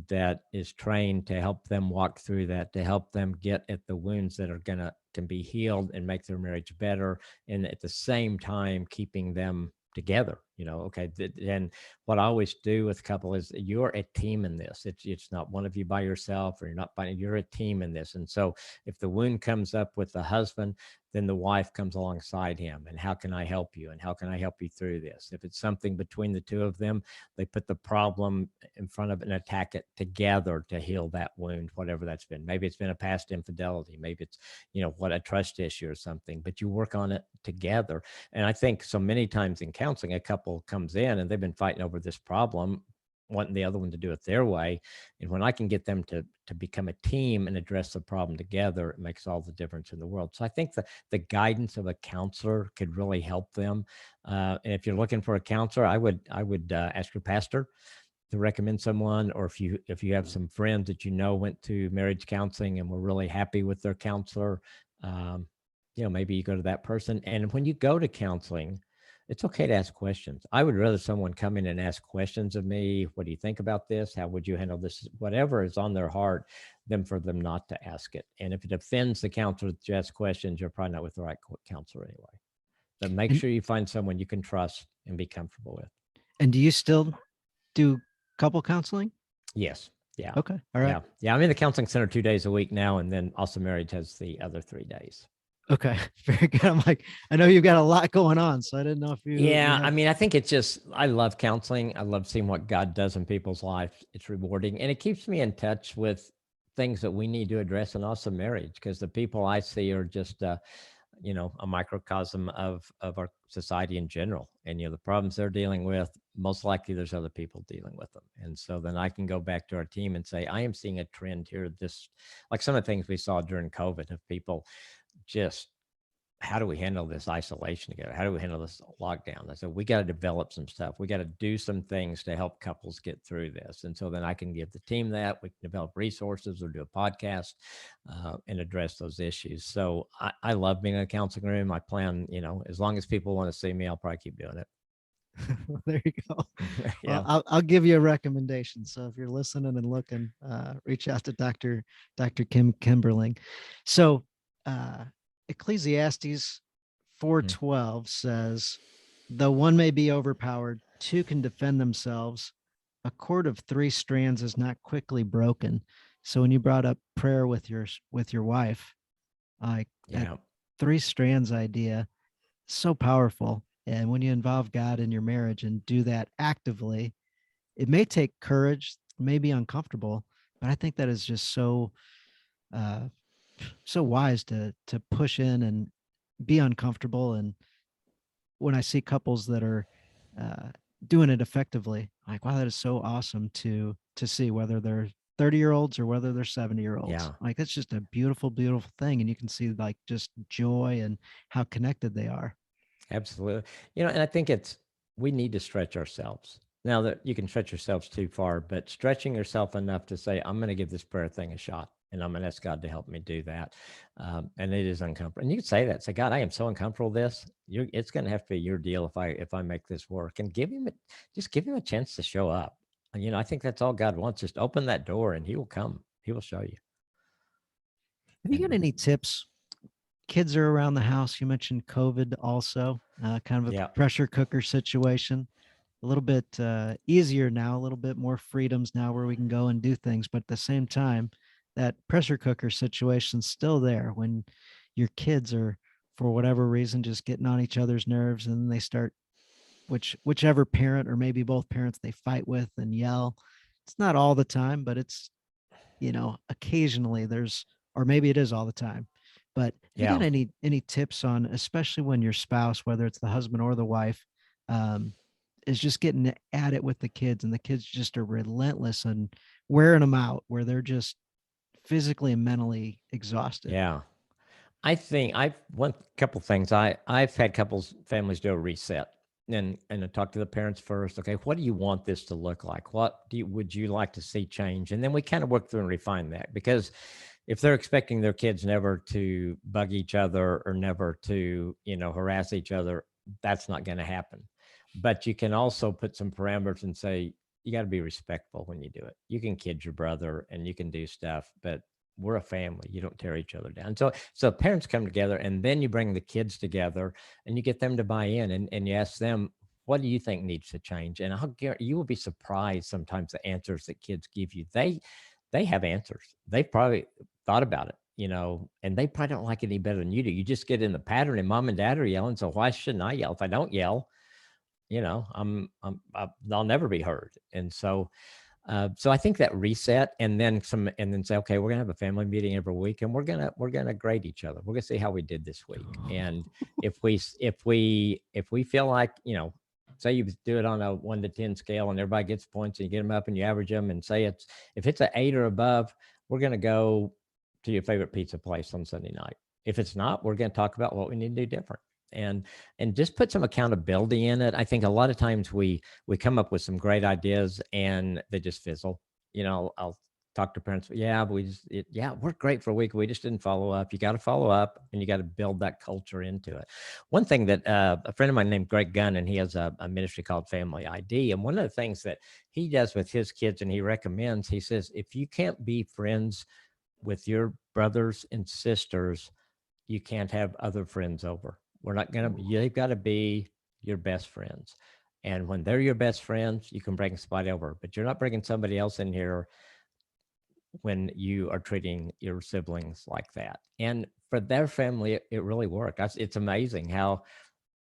S2: that is trained to help them walk through that, to help them get at the wounds that can be healed and make their marriage better, and at the same time keeping them together. Okay. And what I always do with a couple is you're a team in this. It's not one of you by yourself, or you're a team in this. And so if the wound comes up with the husband, then the wife comes alongside him. And how can I help you? And how can I help you through this? If it's something between the two of them, they put the problem in front of it and attack it together to heal that wound, whatever that's been. Maybe it's been a past infidelity. Maybe it's, a trust issue or something, but you work on it together. And I think so many times in counseling, a couple comes in and they've been fighting over this problem, wanting the other one to do it their way. And when I can get them to become a team and address the problem together, it makes all the difference in the world. So I think the guidance of a counselor could really help them. And if you're looking for a counselor, I would ask your pastor to recommend someone, or if you have some friends that went to marriage counseling and were really happy with their counselor, maybe you go to that person. And when you go to counseling, it's okay to ask questions. I would rather someone come in and ask questions of me. What do you think about this? How would you handle this? Whatever is on their heart, than for them not to ask it. And if it offends the counselor to ask questions, you're probably not with the right counselor anyway. But make
S1: And
S2: sure you find someone you can trust and be comfortable with.
S1: and do you still do couple counseling?
S2: Yes. Yeah.
S1: Okay. All right.
S2: Yeah. I'm in the counseling center 2 days a week now. And then also marriage has the other 3 days.
S1: Okay. Very good. I'm like, I know you've got a lot going on, so I didn't know if you
S2: Yeah,
S1: have...
S2: I think it's just, I love counseling. I love seeing what God does in people's lives. It's rewarding, and it keeps me in touch with things that we need to address in awesome marriage, because the people I see are just a microcosm of our society in general. And the problems they're dealing with, most likely there's other people dealing with them. And so then I can go back to our team and say, I am seeing a trend here, this, like some of the things we saw during COVID, of people just, how do we handle this isolation together? How do we handle this lockdown? I said, we got to develop some stuff. We got to do some things to help couples get through this. And so then I can give the team that. We can develop resources or do a podcast and address those issues. So I love being in a counseling room. I plan, as long as people want to see me, I'll probably keep doing it.
S1: There you go. Well,
S2: Yeah.
S1: I'll give you a recommendation. So if you're listening and looking, reach out to Dr. Kim Kimberling. So Ecclesiastes
S2: Mm.
S1: 4:12 says, though one may be overpowered, two can defend themselves. A cord of three strands is not quickly broken. So when you brought up prayer with your wife, like that
S2: Yeah.
S1: three strands idea, so powerful. And when you involve God in your marriage and do that actively, it may take courage, may be uncomfortable, but I think that is just uh, so wise to push in and be uncomfortable. And when I see couples that are uh, doing it effectively, I'm like, wow, that is so awesome to see, whether they're 30-year-olds or whether they're 70-year-olds.
S2: Yeah.
S1: Like that's just a beautiful, beautiful thing, and you can see like just joy and how connected they are.
S2: Absolutely. And I think we need to stretch ourselves. Now that you can stretch yourselves too far, but stretching yourself enough to say, I'm going to give this prayer thing a shot, and I'm going to ask God to help me do that. And it is uncomfortable. And you can say that, say, God, I am so uncomfortable with this. It's going to have to be your deal if I make this work, and just give him a chance to show up. And, I think that's all God wants. Just open that door and he will come. He will show you.
S1: Have you got
S2: And
S1: any tips? Kids are around the house. You mentioned COVID also, kind of a
S2: yeah,
S1: pressure cooker situation. A little bit easier now, a little bit more freedoms now where we can go and do things. But at the same time, that pressure cooker situation's still there when your kids are, for whatever reason, just getting on each other's nerves, and then they start, whichever parent or maybe both parents they fight with and yell. It's not all the time, but it's, occasionally there's, or maybe it is all the time. But have you got
S2: yeah.
S1: any tips on, especially when your spouse, whether it's the husband or the wife, um, is just getting at it with the kids, and the kids just are relentless and wearing them out, where they're just physically and mentally exhausted?
S2: Yeah. I think I've one couple things. I've had couples families do a reset and I talk to the parents first. Okay, what do you want this to look like? What would you like to see change? And then we kind of work through and refine that, because if they're expecting their kids never to bug each other or never to harass each other, that's not going to happen. But you can also put some parameters and say, you got to be respectful when you do it. You can kid your brother and you can do stuff, but we're a family. You don't tear each other down. So parents come together, and then you bring the kids together and you get them to buy in, and you ask them, what do you think needs to change? And I'll guarantee you will be surprised sometimes the answers that kids give you. They have answers. They've probably thought about it, and they probably don't like it any better than you do. You just get in the pattern, and mom and dad are yelling. So why shouldn't I yell? If I don't yell, I'll never be heard. And so I think that reset, and then say, okay, we're gonna have a family meeting every week, and we're gonna grade each other. We're gonna see how we did this week, and if we feel like, say you do it on a 1 to 10 scale, and everybody gets points, and you get them up and you average them, and say if it's an 8 or above, we're gonna go to your favorite pizza place on Sunday night. If it's not, we're gonna talk about what we need to do different, and just put some accountability in it. I think a lot of times we come up with some great ideas and they just fizzle. I'll talk to parents. Yeah, but yeah, we're great for a week. We just didn't follow up. You got to follow up, and you got to build that culture into it. One thing that a friend of mine named Greg Gunn, and he has a ministry called Family ID. And one of the things that he does with his kids, and he recommends, he says, if you can't be friends with your brothers and sisters, you can't have other friends over. We're not going to be, they've got to be your best friends. And when they're your best friends, you can bring somebody over, but you're not bringing somebody else in here when you are treating your siblings like that. And for their family, it really worked. It's amazing how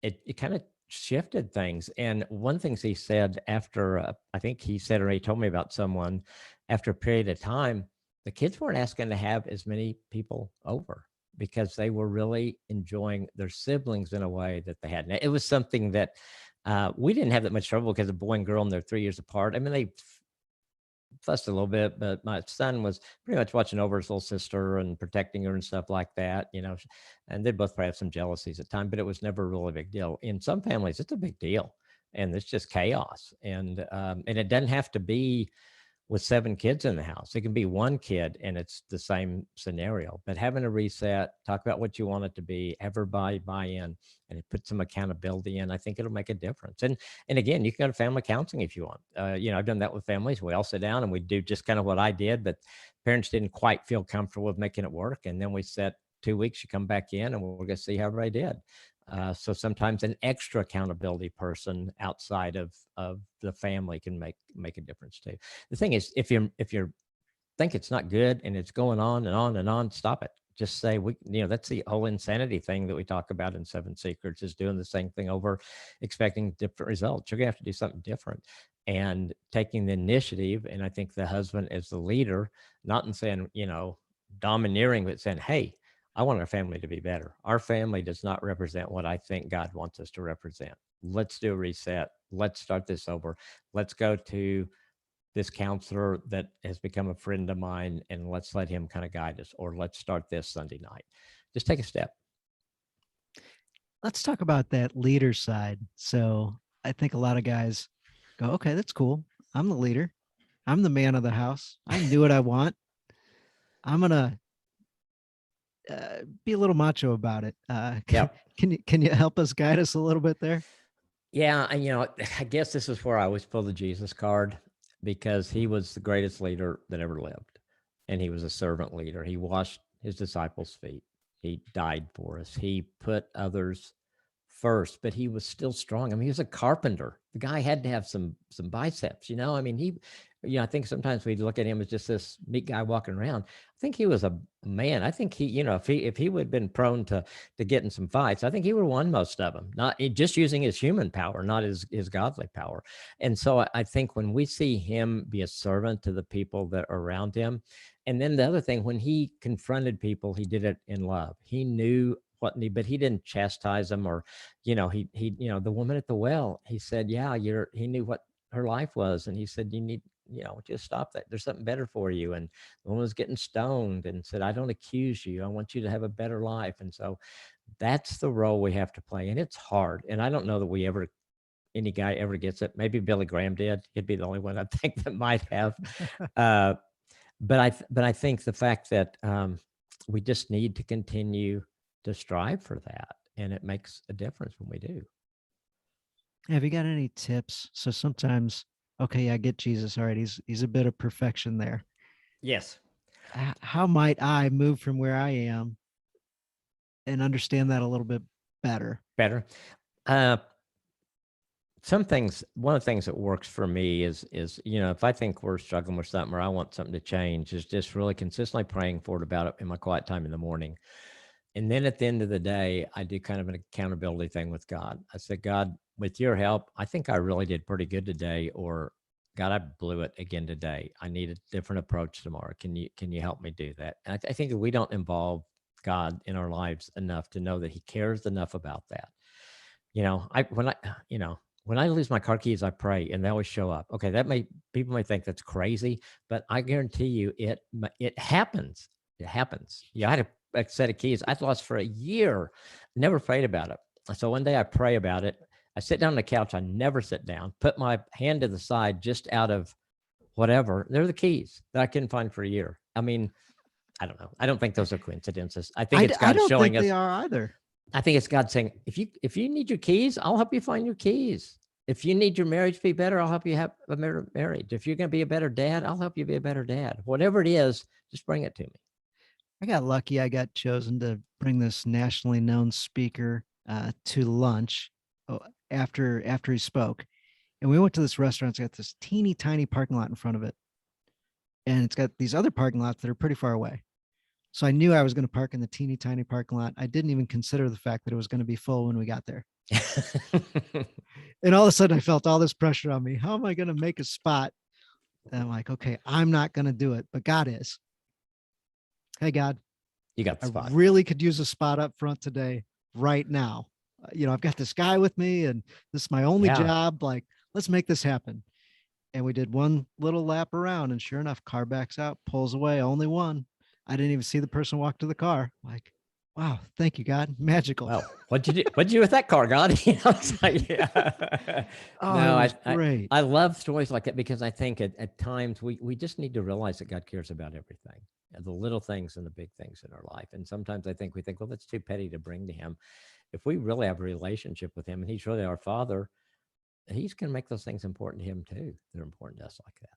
S2: it kind of shifted things. And one thing he said after, I think he said, or he told me about someone after a period of time, the kids weren't asking to have as many people over because they were really enjoying their siblings in a way that they hadn't. It was something that we didn't have that much trouble because a boy and girl and they're 3 years apart. I mean, they fussed a little bit, but my son was pretty much watching over his little sister and protecting her and stuff like that, you know. And they both probably have some jealousies at times, but it was never really a big deal. In some families, it's a big deal, and it's just chaos. And it doesn't have to be with 7 kids in the house. It can be 1 kid and it's the same scenario. But having a reset, talk about what you want it to be, everybody buy in, and it put some accountability in. I think it'll make a difference. And again, you can go to family counseling if you want. You know, I've done that with families. We all sit down and we do just kind of what I did, but parents didn't quite feel comfortable with making it work. And then we set 2 weeks. You come back in, and we're going to see how everybody did. So sometimes an extra accountability person outside of the family can make a difference too. The thing is, if you think it's not good and it's going on and on and on, stop it. Just say, that's the whole insanity thing that we talk about in Seven Secrets, is doing the same thing over, expecting different results. You're gonna have to do something different and taking the initiative. And I think the husband as the leader, not in saying, domineering, but saying, hey, I want our family to be better. Our family does not represent what I think God wants us to represent. Let's do a reset. Let's start this over. Let's go to this counselor that has become a friend of mine, and let's let him kind of guide us, or let's start this Sunday night. Just take a step.
S1: Let's talk about that leader side. So I think a lot of guys go, okay, that's cool. I'm the leader. I'm the man of the house. I can do what I want. I'm gonna be a little macho about it.
S2: Yeah.
S1: Can you help us, guide us a little bit there?
S2: Yeah. And, I guess this is where I always pull the Jesus card, because he was the greatest leader that ever lived. And he was a servant leader. He washed his disciples' feet. He died for us. He put others first, but he was still strong. I mean, he was a carpenter. The guy had to have some biceps, I mean, I think sometimes we look at him as just this meat guy walking around. I think he was a man. I think he, if he would have been prone to getting some fights, I think he would have won most of them, not just using his human power, not his godly power. And so I think when we see him be a servant to the people that are around him, and then the other thing, when he confronted people, he did it in love. He knew but he didn't chastise them, or, the woman at the well, he said, yeah, he knew what her life was. And he said, you need, just stop that. There's something better for you. And the woman was getting stoned and said, I don't accuse you. I want you to have a better life. And so that's the role we have to play. And it's hard. And I don't know that any guy ever gets it. Maybe Billy Graham did. He'd be the only one I think that might have. But I think the fact that we just need to continue to strive for that, and it makes a difference when we do.
S1: Have you got any tips? So sometimes, okay, I get Jesus. All right, he's a bit of perfection there.
S2: Yes.
S1: How might I move from where I am and understand that a little bit better?
S2: Better. One of the things that works for me is, if I think we're struggling with something or I want something to change, is just really consistently praying for it about it in my quiet time in the morning. And then at the end of the day, I do kind of an accountability thing with God. I said, God, with your help, I think I really did pretty good today, or God, I blew it again today. I need a different approach tomorrow. Can you help me do that? And I think that we don't involve God in our lives enough to know that he cares enough about that. When I lose my car keys, I pray, and they always show up. Okay, people may think that's crazy, but I guarantee you it happens. It happens. Yeah, I had a set of keys I'd lost for a year, never prayed about it. So one day I pray about it. I sit down on the couch. I never sit down, put my hand to the side just out of whatever. They're the keys that I couldn't find for a year. I mean, I don't know. I don't think those are coincidences. I think it's
S1: I
S2: God
S1: don't
S2: showing
S1: think
S2: us.
S1: they are either.
S2: I think it's God saying, if you need your keys, I'll help you find your keys. If you need your marriage to be better, I'll help you have a marriage. If you're going to be a better dad, I'll help you be a better dad. Whatever it is, just bring it to me.
S1: I got lucky. I got chosen to bring this nationally known speaker to lunch after he spoke, and we went to this restaurant. It's got this teeny tiny parking lot in front of it, and it's got these other parking lots that are pretty far away. So I knew I was going to park in the teeny tiny parking lot. I didn't even consider the fact that it was going to be full when we got there. And all of a sudden I felt all this pressure on me. How am I going to make a spot? And I'm like, okay, I'm not going to do it, but God is. Hey, God,
S2: You got the
S1: I
S2: spot.
S1: really could use a spot up front today, right now. I've got this guy with me and this is my only
S2: Yeah.
S1: job. Like, let's make this happen. And we did one little lap around, and sure enough, car backs out, pulls away, only one. I didn't even see the person walk to the car. Like, wow, thank you, God. Magical.
S2: Well, what'd you do? What'd you do with that car, God? It's like, yeah.
S1: Oh, it
S2: No,
S1: was great.
S2: I love stories like that because I think at times we just need to realize that God cares about everything, the little things and the big things in our life. And sometimes I think we think, well, that's too petty to bring to Him. If we really have a relationship with Him and He's really our Father, He's going to make those things important to Him too. They're important to us like that.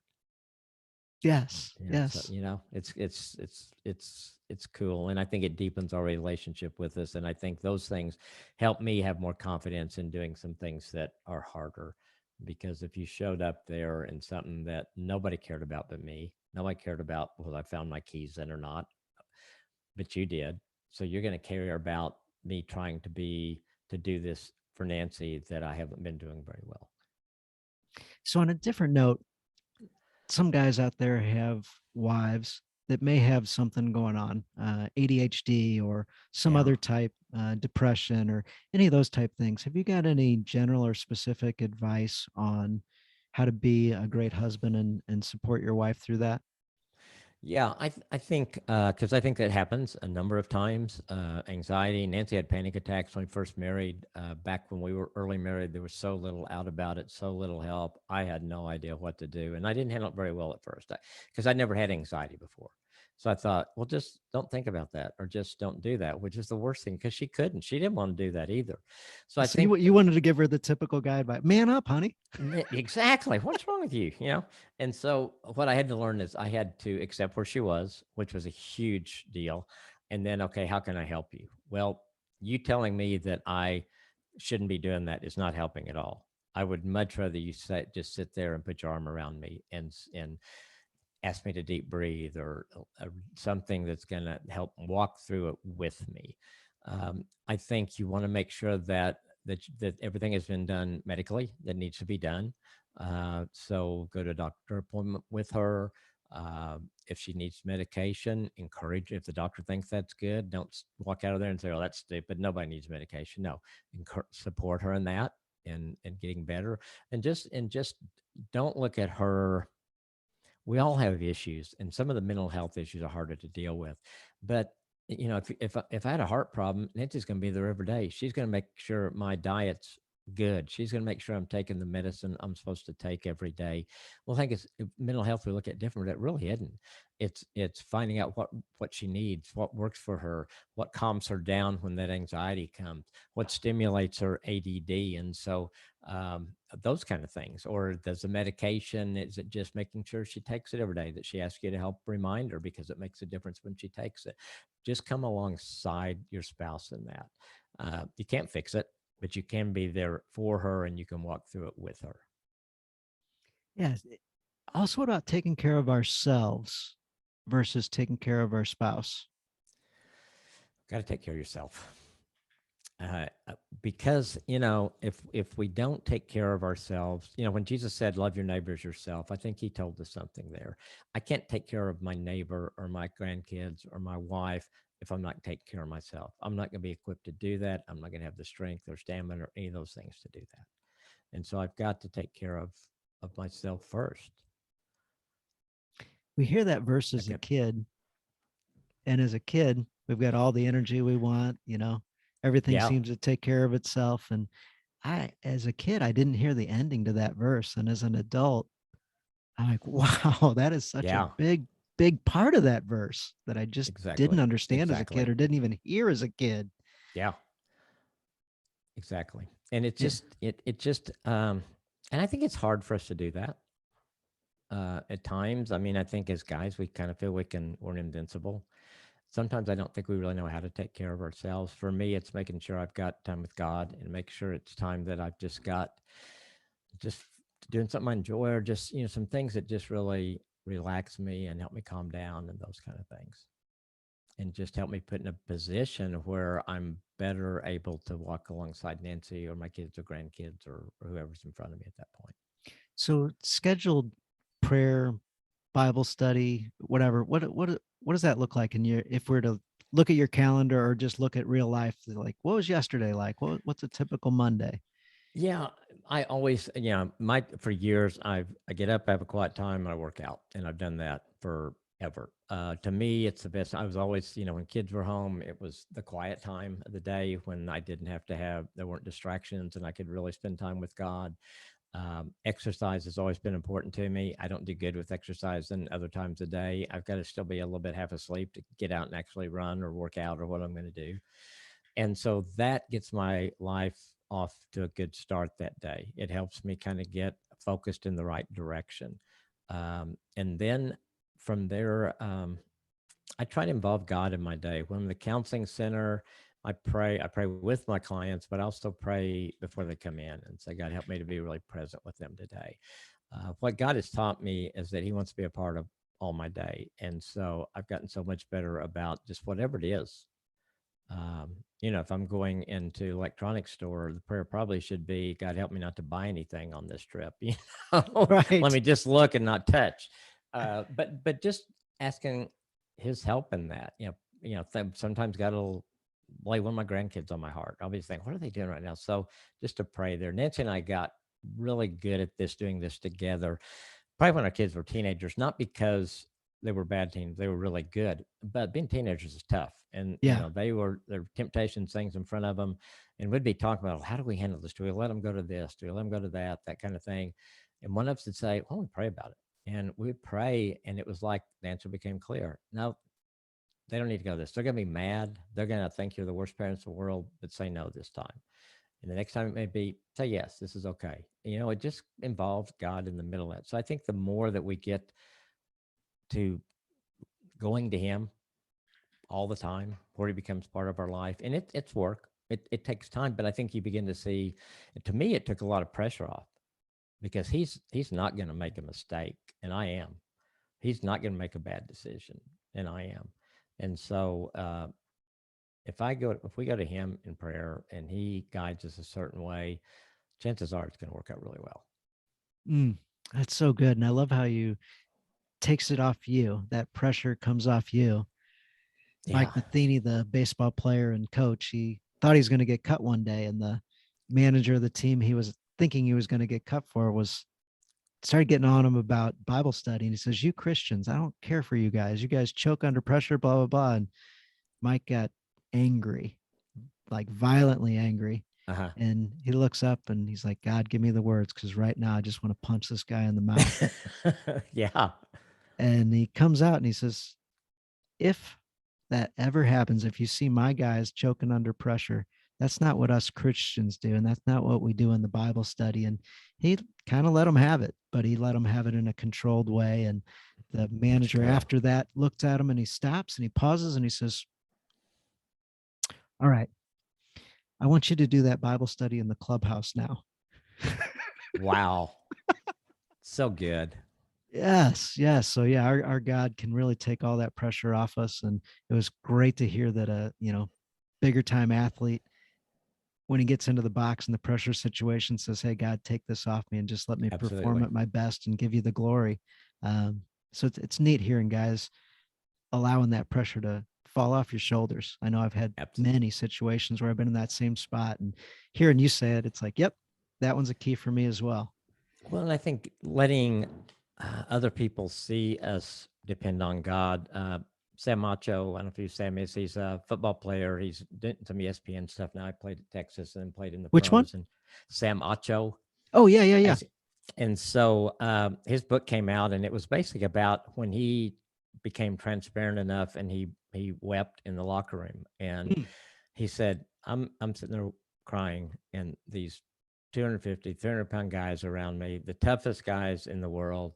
S1: Yes,
S2: Yeah, so
S1: yes.
S2: it's cool, and I think it deepens our relationship with us, and I think those things help me have more confidence in doing some things that are harder. Because if you showed up there in something that nobody cared about but me, nobody cared about whether I found my keys in or not, but you did, so you're going to care about me trying to do this for Nancy that I haven't been doing very well.
S1: So, on a different note, some guys out there have wives that may have something going on, ADHD or some
S2: Yeah.
S1: other type, depression or any of those type things. Have you got any general or specific advice on how to be a great husband and support your wife through that?
S2: Yeah, I think because I think that happens a number of times. Anxiety. Nancy had panic attacks when we first married. Back when we were early married, there was so little out about it, so little help. I had no idea what to do, and I didn't handle it very well at first because I'd never had anxiety before. So I thought, well, just don't think about that, or just don't do that, which is the worst thing because she couldn't. She didn't want to do that either. So I
S1: So you
S2: think
S1: you wanted to give her the typical guy advice, man up, honey.
S2: Exactly. What's wrong with you? And so what I had to learn is I had to accept where she was, which was a huge deal. And then, okay, how can I help you? Well, you telling me that I shouldn't be doing that is not helping at all. I would much rather you just sit there and put your arm around me and ask me to deep breathe or something that's going to help walk through it with me. I think you want to make sure that everything has been done medically that needs to be done. So go to a doctor appointment with her. If she needs medication, encourage. If the doctor thinks that's good, don't walk out of there and say, "Oh, that's stupid. Nobody needs medication." No, support her in that and getting better, and just don't look at her. We all have issues, and some of the mental health issues are harder to deal with. But if I had a heart problem, Nancy's going to be there every day. She's going to make sure my diet's good. She's going to make sure I'm taking the medicine I'm supposed to take every day. Well, I think it's mental health we look at different. It really isn't. It's finding out what she needs, what works for her, what calms her down when that anxiety comes, what stimulates her ADD, and so um, those kind of things. Or does the medication, is it just making sure she takes it every day, that she asks you to help remind her because it makes a difference when she takes it? Just come alongside your spouse in that. You can't fix it, but you can be there for her and you can walk through it with her.
S1: Yes. Also, what about taking care of ourselves versus taking care of our spouse?
S2: Got to take care of yourself. Because if we don't take care of ourselves, when Jesus said love your neighbors yourself, I think He told us something there. I can't take care of my neighbor or my grandkids or my wife if I'm not taking care of myself. I'm not going to be equipped to do that. I'm not going to have the strength or stamina or any of those things to do that. And so I've got to take care of myself first.
S1: We hear that verse as a
S2: Okay.
S1: kid, and as a kid, we've got all the energy we want, everything
S2: Yeah.
S1: seems to take care of itself. And as a kid, I didn't hear the ending to that verse. And as an adult, I'm like, wow, that is such a
S2: Yeah.
S1: big, big part of that verse that I just didn't
S2: Exactly.
S1: understand as a kid
S2: Exactly.
S1: or didn't even hear as a kid.
S2: Yeah. Exactly. And
S1: Yeah.
S2: it just and I think it's hard for us to do that at times. I mean, I think as guys, we kind of feel we're invincible. Sometimes I don't think we really know how to take care of ourselves. For me, it's making sure I've got time with God and make sure it's time that I've just doing something I enjoy, or just, some things that just really relax me and help me calm down and those kind of things. And just help me put in a position where I'm better able to walk alongside Nancy or my kids or grandkids or whoever's in front of me at that point.
S1: So scheduled prayer, Bible study, whatever. what does that look like? And you, if we're to look at your calendar or just look at real life, like what was yesterday like? What's a typical Monday?
S2: Yeah, I always, my for years, I get up, I have a quiet time, I work out, and I've done that forever. To me, it's the best. I was always, when kids were home, it was the quiet time of the day when I didn't have to have, there weren't distractions, and I could really spend time with God. Exercise has always been important to me. I don't do good with exercise in other times of day. I've got to still be a little bit half asleep to get out and actually run or work out or what I'm going to do. And so that gets my life off to a good start that day. It helps me kind of get focused in the right direction. And then from there, I try to involve God in my day. When I'm in the counseling center, I pray with my clients, but I also pray before they come in and say, God, help me to be really present with them today. What God has taught me is that He wants to be a part of all my day. And so I've gotten so much better about just whatever it is. If I'm going into electronics store, the prayer probably should be, God, help me not to buy anything on this trip. Let
S1: Right.
S2: me just look and not touch. But just asking His help in that. Sometimes God will lay one of my grandkids on my heart. I'll be thinking, what are they doing right now? So just to pray there. Nancy and I got really good at this, doing this together. Probably when our kids were teenagers, not because they were bad teens, they were really good. But being teenagers is tough, and
S1: Yeah.
S2: there were temptations, things in front of them, and we'd be talking about, how do we handle this? Do we let them go to this? Do we let them go to that? That kind of thing. And one of us would say, "Well, we pray about it," and we'd pray, and it was like the answer became clear. No, they don't need to go to this. They're going to be mad. They're going to think you're the worst parents in the world, but say no this time. And the next time it may be, say yes, this is okay. It just involves God in the middle of it. So I think the more that we get to going to Him all the time, where He becomes part of our life, and it's work. It takes time, but I think you begin to see. To me, it took a lot of pressure off because He's not going to make a mistake, and I am. He's not going to make a bad decision, and I am. And so, if we go to Him in prayer and He guides us a certain way, chances are it's going to work out really well.
S1: Mm, that's so good. And I love how you takes it off you. That pressure comes off you.
S2: Yeah.
S1: Mike Matheny, the baseball player and coach, he thought he was going to get cut one day, and the manager of the team he was thinking he was going to get cut for was started getting on him about Bible study. And he says, "You Christians, I don't care for you guys. You guys choke under pressure, blah blah blah." And Mike got angry, like violently angry.
S2: Uh huh.
S1: And he looks up and he's like, "God, give me the words, because right now I just want to punch this guy in the mouth."
S2: Yeah.
S1: And he comes out and he says, "If that ever happens, if you see my guys choking under pressure, that's not what us Christians do. And that's not what we do in the Bible study." And he kind of let them have it, but he let them have it in a controlled way. And the
S2: That's
S1: manager
S2: cool.
S1: after that looks at him and he stops and he pauses and he says, "All right, I want you to do that Bible study in the clubhouse now."
S2: Wow. So good.
S1: Yes, yes. So yeah, our God can really take all that pressure off us. And it was great to hear that a, bigger time athlete, when he gets into the box and the pressure situation, says, "Hey, God, take this off me and just let me perform
S2: Absolutely.
S1: at my best and give you the glory." Um, so it's neat hearing guys allowing that pressure to fall off your shoulders. I know I've had
S2: Abs-
S1: many situations where I've been in that same spot, and hearing you say it, it's like, yep, that one's a key for me as well.
S2: well, and I think letting other people see us depend on God. Sam Macho, I don't know if you Sam is, he's a football player. He's done some ESPN stuff now. I played at Texas and played in the
S1: Which one?
S2: pros. And Sam Acho,
S1: Oh, yeah, yeah, yeah.
S2: as and so his book came out, and it was basically about when he became transparent enough, and he wept in the locker room, and
S1: Mm.
S2: he said, I'm sitting there crying, and these 250, 300-pound guys around me, the toughest guys in the world,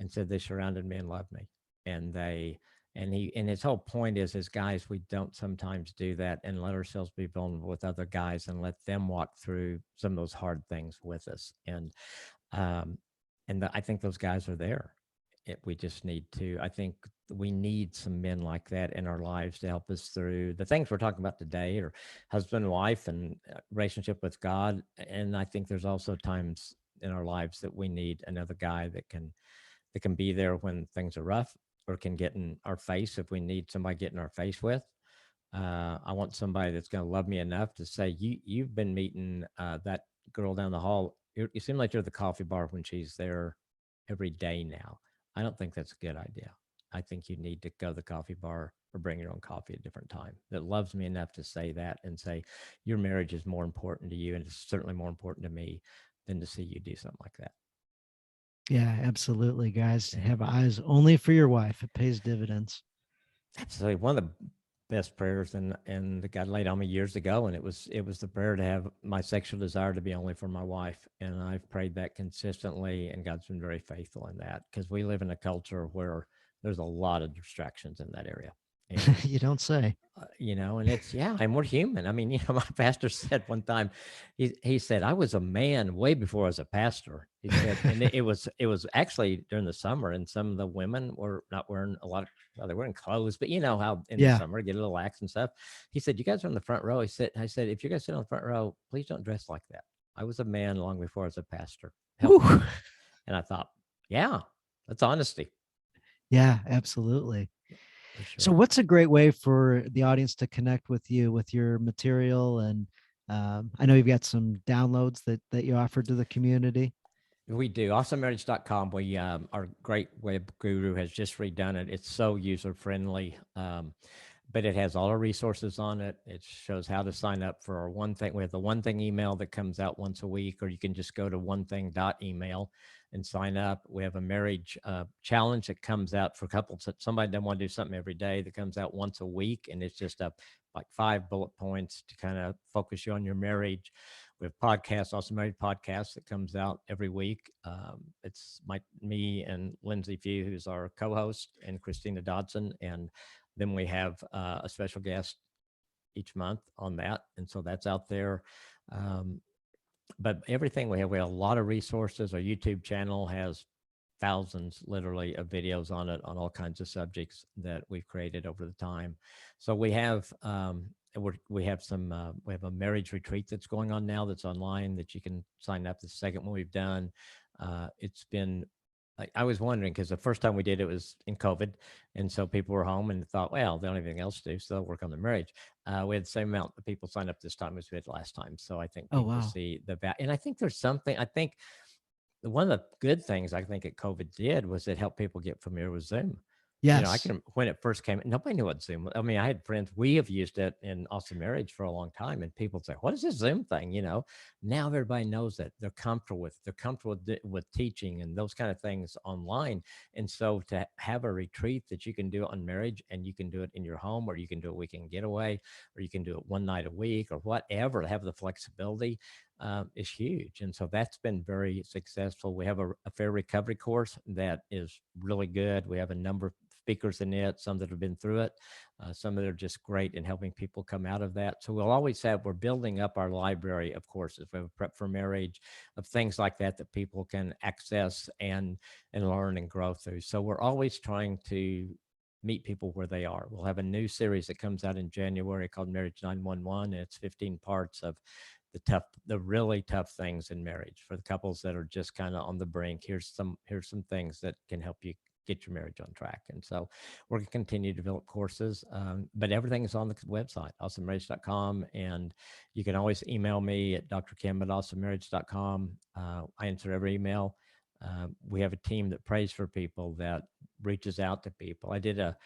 S2: and said they surrounded me and loved me, and they and his whole point is guys, we don't sometimes do that and let ourselves be vulnerable with other guys and let them walk through some of those hard things with us. Um, I think those guys are there. We just need to. I think we need some men like that in our lives to help us through the things we're talking about today, or husband and wife, and relationship with God. And I think there's also times in our lives that we need another guy that can be there when things are rough, or can get in our face if we need somebody get in our face with. I want somebody that's going to love me enough to say, you've been meeting that girl down the hall. You seem like you're at the coffee bar when she's there every day now. I don't think that's a good idea. I think you need to go to the coffee bar or bring your own coffee at a different time. That loves me enough to say that and say, your marriage is more important to you, and it's certainly more important to me than to see you do something like that.
S1: Yeah, absolutely, guys.
S2: Yeah.
S1: Have eyes only for your wife. It pays dividends.
S2: Absolutely. One of the best prayers and that God laid on me years ago, and it was the prayer to have my sexual desire to be only for my wife, and I've prayed that consistently, and God's been very faithful in that because we live in a culture where there's a lot of distractions in that area, and
S1: You don't say.
S2: and it's, yeah, and we're human. I mean, my pastor said one time, he said, I was a man way before I was a pastor. He said, and it was actually during the summer, and some of the women were not wearing a lot of, well, they were wearing clothes, but you know how in the
S1: Yeah.
S2: summer get a little lax and stuff. He said, you guys are in the front row. I said, if you're gonna sit on the front row, please don't dress like that. I was a man long before I was a pastor. Help me
S1: Woo.
S2: out. And I thought, yeah, that's honesty
S1: Yeah, absolutely.
S2: for
S1: So,
S2: sure.
S1: what's a great way for the audience to connect with you with your material? And I know you've got some downloads that you offered to the community.
S2: We do. Awesomemarriage.com. Our great web guru has just redone it. It's so user friendly. But it has all our resources on it. It shows how to sign up for our one thing. We have the one thing email that comes out once a week, or you can just go to onething.email and sign up. We have a marriage challenge that comes out for couples that somebody doesn't want to do something every day, that comes out once a week. And it's just like 5 bullet points to kind of focus you on your marriage. We have podcasts, also married podcast that comes out every week. It's me and Lindsay Few, who's our co-host, and Christina Dodson, and then we have a special guest each month on that, and so that's out there. Um, but everything we have a lot of resources. Our YouTube channel has thousands, literally, of videos on it on all kinds of subjects that we've created over the time. So we have a marriage retreat that's going on now that's online that you can sign up. The second one we've done. It's been I was wondering because the first time we did it was in COVID, and so people were home and thought, well, they don't have anything else to do, so they'll work on their marriage. We had the same amount of people sign up this time as we had last time, so I think
S1: Oh,
S2: people
S1: wow.
S2: see and I think there's something. I think one of the good things I think that COVID did was it helped people get familiar with Zoom. I
S1: Yes.
S2: can when it first came, nobody knew what Zoom was. I mean, I had friends, we have used it in Awesome Marriage for a long time, and people say, what is this Zoom thing? Now everybody knows that they're comfortable with teaching and those kind of things online. And so to have a retreat that you can do on marriage, and you can do it in your home, or you can do a weekend getaway, or you can do it one night a week, or whatever, to have the flexibility is huge. And so that's been very successful. We have a fair recovery course that is really good. We have a number of speakers in it, some that have been through it, some that are just great in helping people come out of that. So we're building up our library of courses. We have a prep for marriage, of things like that people can access and learn and grow through. So we're always trying to meet people where they are. We'll have a new series that comes out in January called Marriage 911, and it's 15 parts of the really tough things in marriage for the couples that are just kind of on the brink. Here's some things that can help you get your marriage on track. And so we're going to continue to develop courses, but everything is on the website, awesomemarriage.com. And you can always email me at drkim@awesomemarriage.com. I answer every email. We have a team that prays for people, that reaches out to people. I did a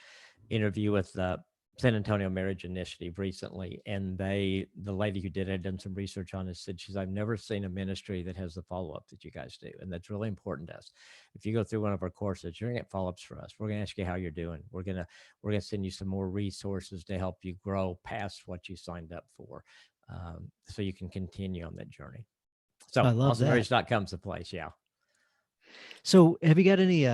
S2: interview with the San Antonio Marriage Initiative recently, and the lady who did it, had done some research on it, said I've never seen a ministry that has the follow up that you guys do, and that's really important to us. If you go through one of our courses, you're gonna get follow ups for us. We're gonna ask you how you're doing. We're gonna send you some more resources to help you grow past what you signed up for, so you can continue on that journey. So
S1: I love that.
S2: awesomemarriage.com is the place. Yeah.
S1: So, have you got any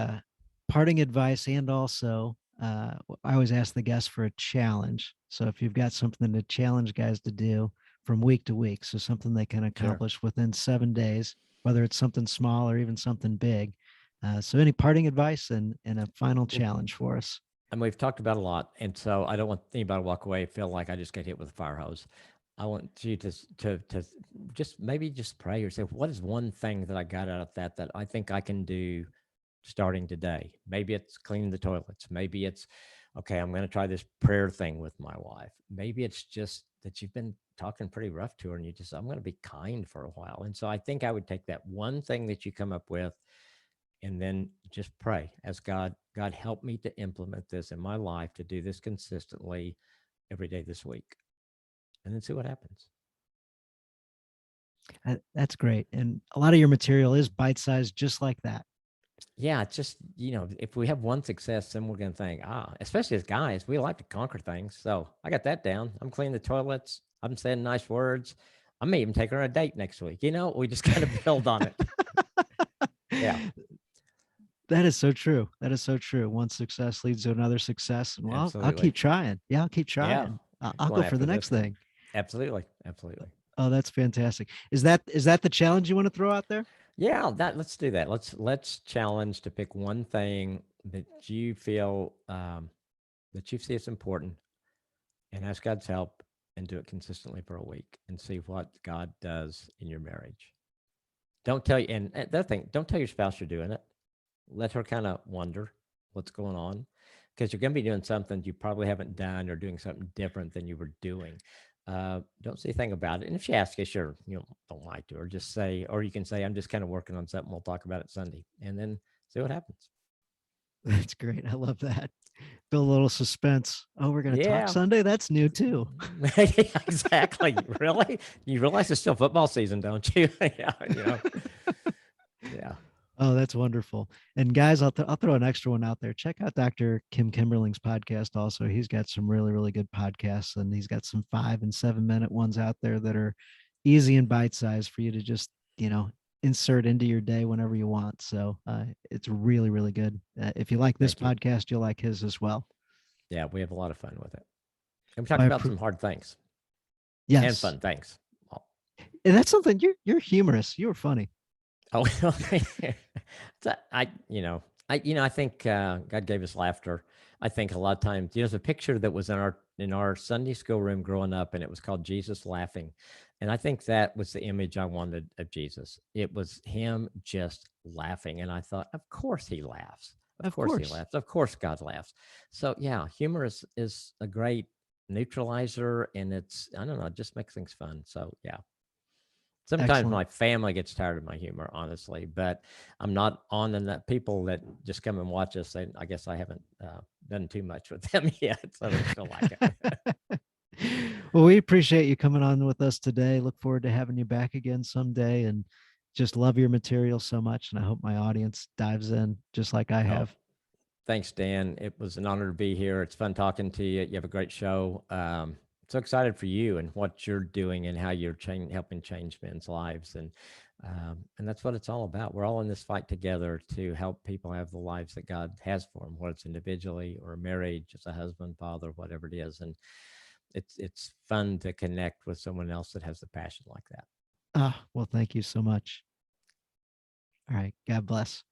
S1: parting advice? And also, I always ask the guests for a challenge. So, if you've got something to challenge guys to do from week to week, so something they can
S2: Sure.
S1: accomplish within 7 days, whether it's something small or even something big. So, any parting advice and a final challenge for us?
S2: And we've talked about a lot, and so I don't want anybody to walk away feel like I just got hit with a fire hose. I want you to just maybe just pray or say, what is one thing that I got out of that I think I can do starting today. Maybe it's cleaning the toilets. Maybe it's, okay, I'm going to try this prayer thing with my wife. Maybe it's just that you've been talking pretty rough to her and you just, I'm going to be kind for a while. And so I think I would take that one thing that you come up with and then just pray as God, help me to implement this in my life, to do this consistently every day this week, and then see what happens.
S1: That's great. And a lot of your material is bite sized, just like that.
S2: Yeah, it's just, if we have one success, then we're going to think, especially as guys, we like to conquer things. So I got that down. I'm cleaning the toilets. I'm saying nice words. I may even take her on a date next week. We just kind of build on it. Yeah,
S1: That is so true. That is so true. One success leads to another success. And well, I'll
S2: absolutely.
S1: keep trying. Yeah, I'll keep
S2: Yeah,
S1: trying. I'll
S2: going
S1: go for
S2: after
S1: the
S2: this
S1: next
S2: one.
S1: thing.
S2: Absolutely. Absolutely.
S1: Oh, that's fantastic. Is that the challenge you want to throw out there?
S2: Yeah, let's do that. Let's challenge to pick one thing that you feel that you see as important, and ask God's help, and do it consistently for a week and see what God does in your marriage. Don't tell you, and the other thing, don't tell your spouse you're doing it. Let her kind of wonder what's going on, because you're going to be doing something you probably haven't done, or doing something different than you were doing. Don't say a thing about it. And if she asks you, sure, don't lie to her. Just say, or you can say, I'm just kind of working on something. We'll talk about it Sunday, and then see what happens.
S1: That's great. I love that. Build a little suspense. Oh, we're going to talk
S2: Yeah.
S1: Sunday? That's new too.
S2: Exactly. Really? You realize it's still football season, don't you? Yeah. Yeah.
S1: Oh, that's wonderful. And guys, I'll throw an extra one out there. Check out Dr. Kim Kimberling's podcast. Also, he's got some really, really good podcasts, and he's got some 5 and 7 minute ones out there that are easy and bite sized for you to just, insert into your day whenever you want. So it's really, really good. If you like this
S2: Thank you.
S1: podcast, you'll like his as well.
S2: Yeah. We have a lot of fun with it. And we talk
S1: I
S2: about some hard things and
S1: yes,
S2: fun things. Oh,
S1: and that's something you're humorous. You're funny.
S2: oh, I, I think God gave us laughter. I think a lot of times, there's a picture that was in our Sunday school room growing up, and it was called Jesus laughing. And I think that was the image I wanted of Jesus. It was him just laughing. And I thought, of course he laughs. Of
S1: Of
S2: course he
S1: course.
S2: laughs. Of course God laughs. So yeah, humor is a great neutralizer, and I don't know, it just makes things fun. So yeah. Sometimes
S1: Excellent.
S2: my family gets tired of my humor, honestly, but I'm not on in that. People that just come and watch us, I guess I haven't done too much with them yet, so they still like it.
S1: Well, we appreciate you coming on with us today. Look forward to having you back again someday, and just love your material so much. And I hope my audience dives in just like I
S2: Oh,
S1: have.
S2: thanks, Dan. It was an honor to be here. It's fun talking to you. You have a great show. So excited for you and what you're doing and how you're helping change men's lives. And that's what it's all about. We're all in this fight together to help people have the lives that God has for them, whether it's individually or married, just a husband, father, whatever it is. And it's fun to connect with someone else that has a passion like that.
S1: Ah, well, thank you so much. All right. God bless.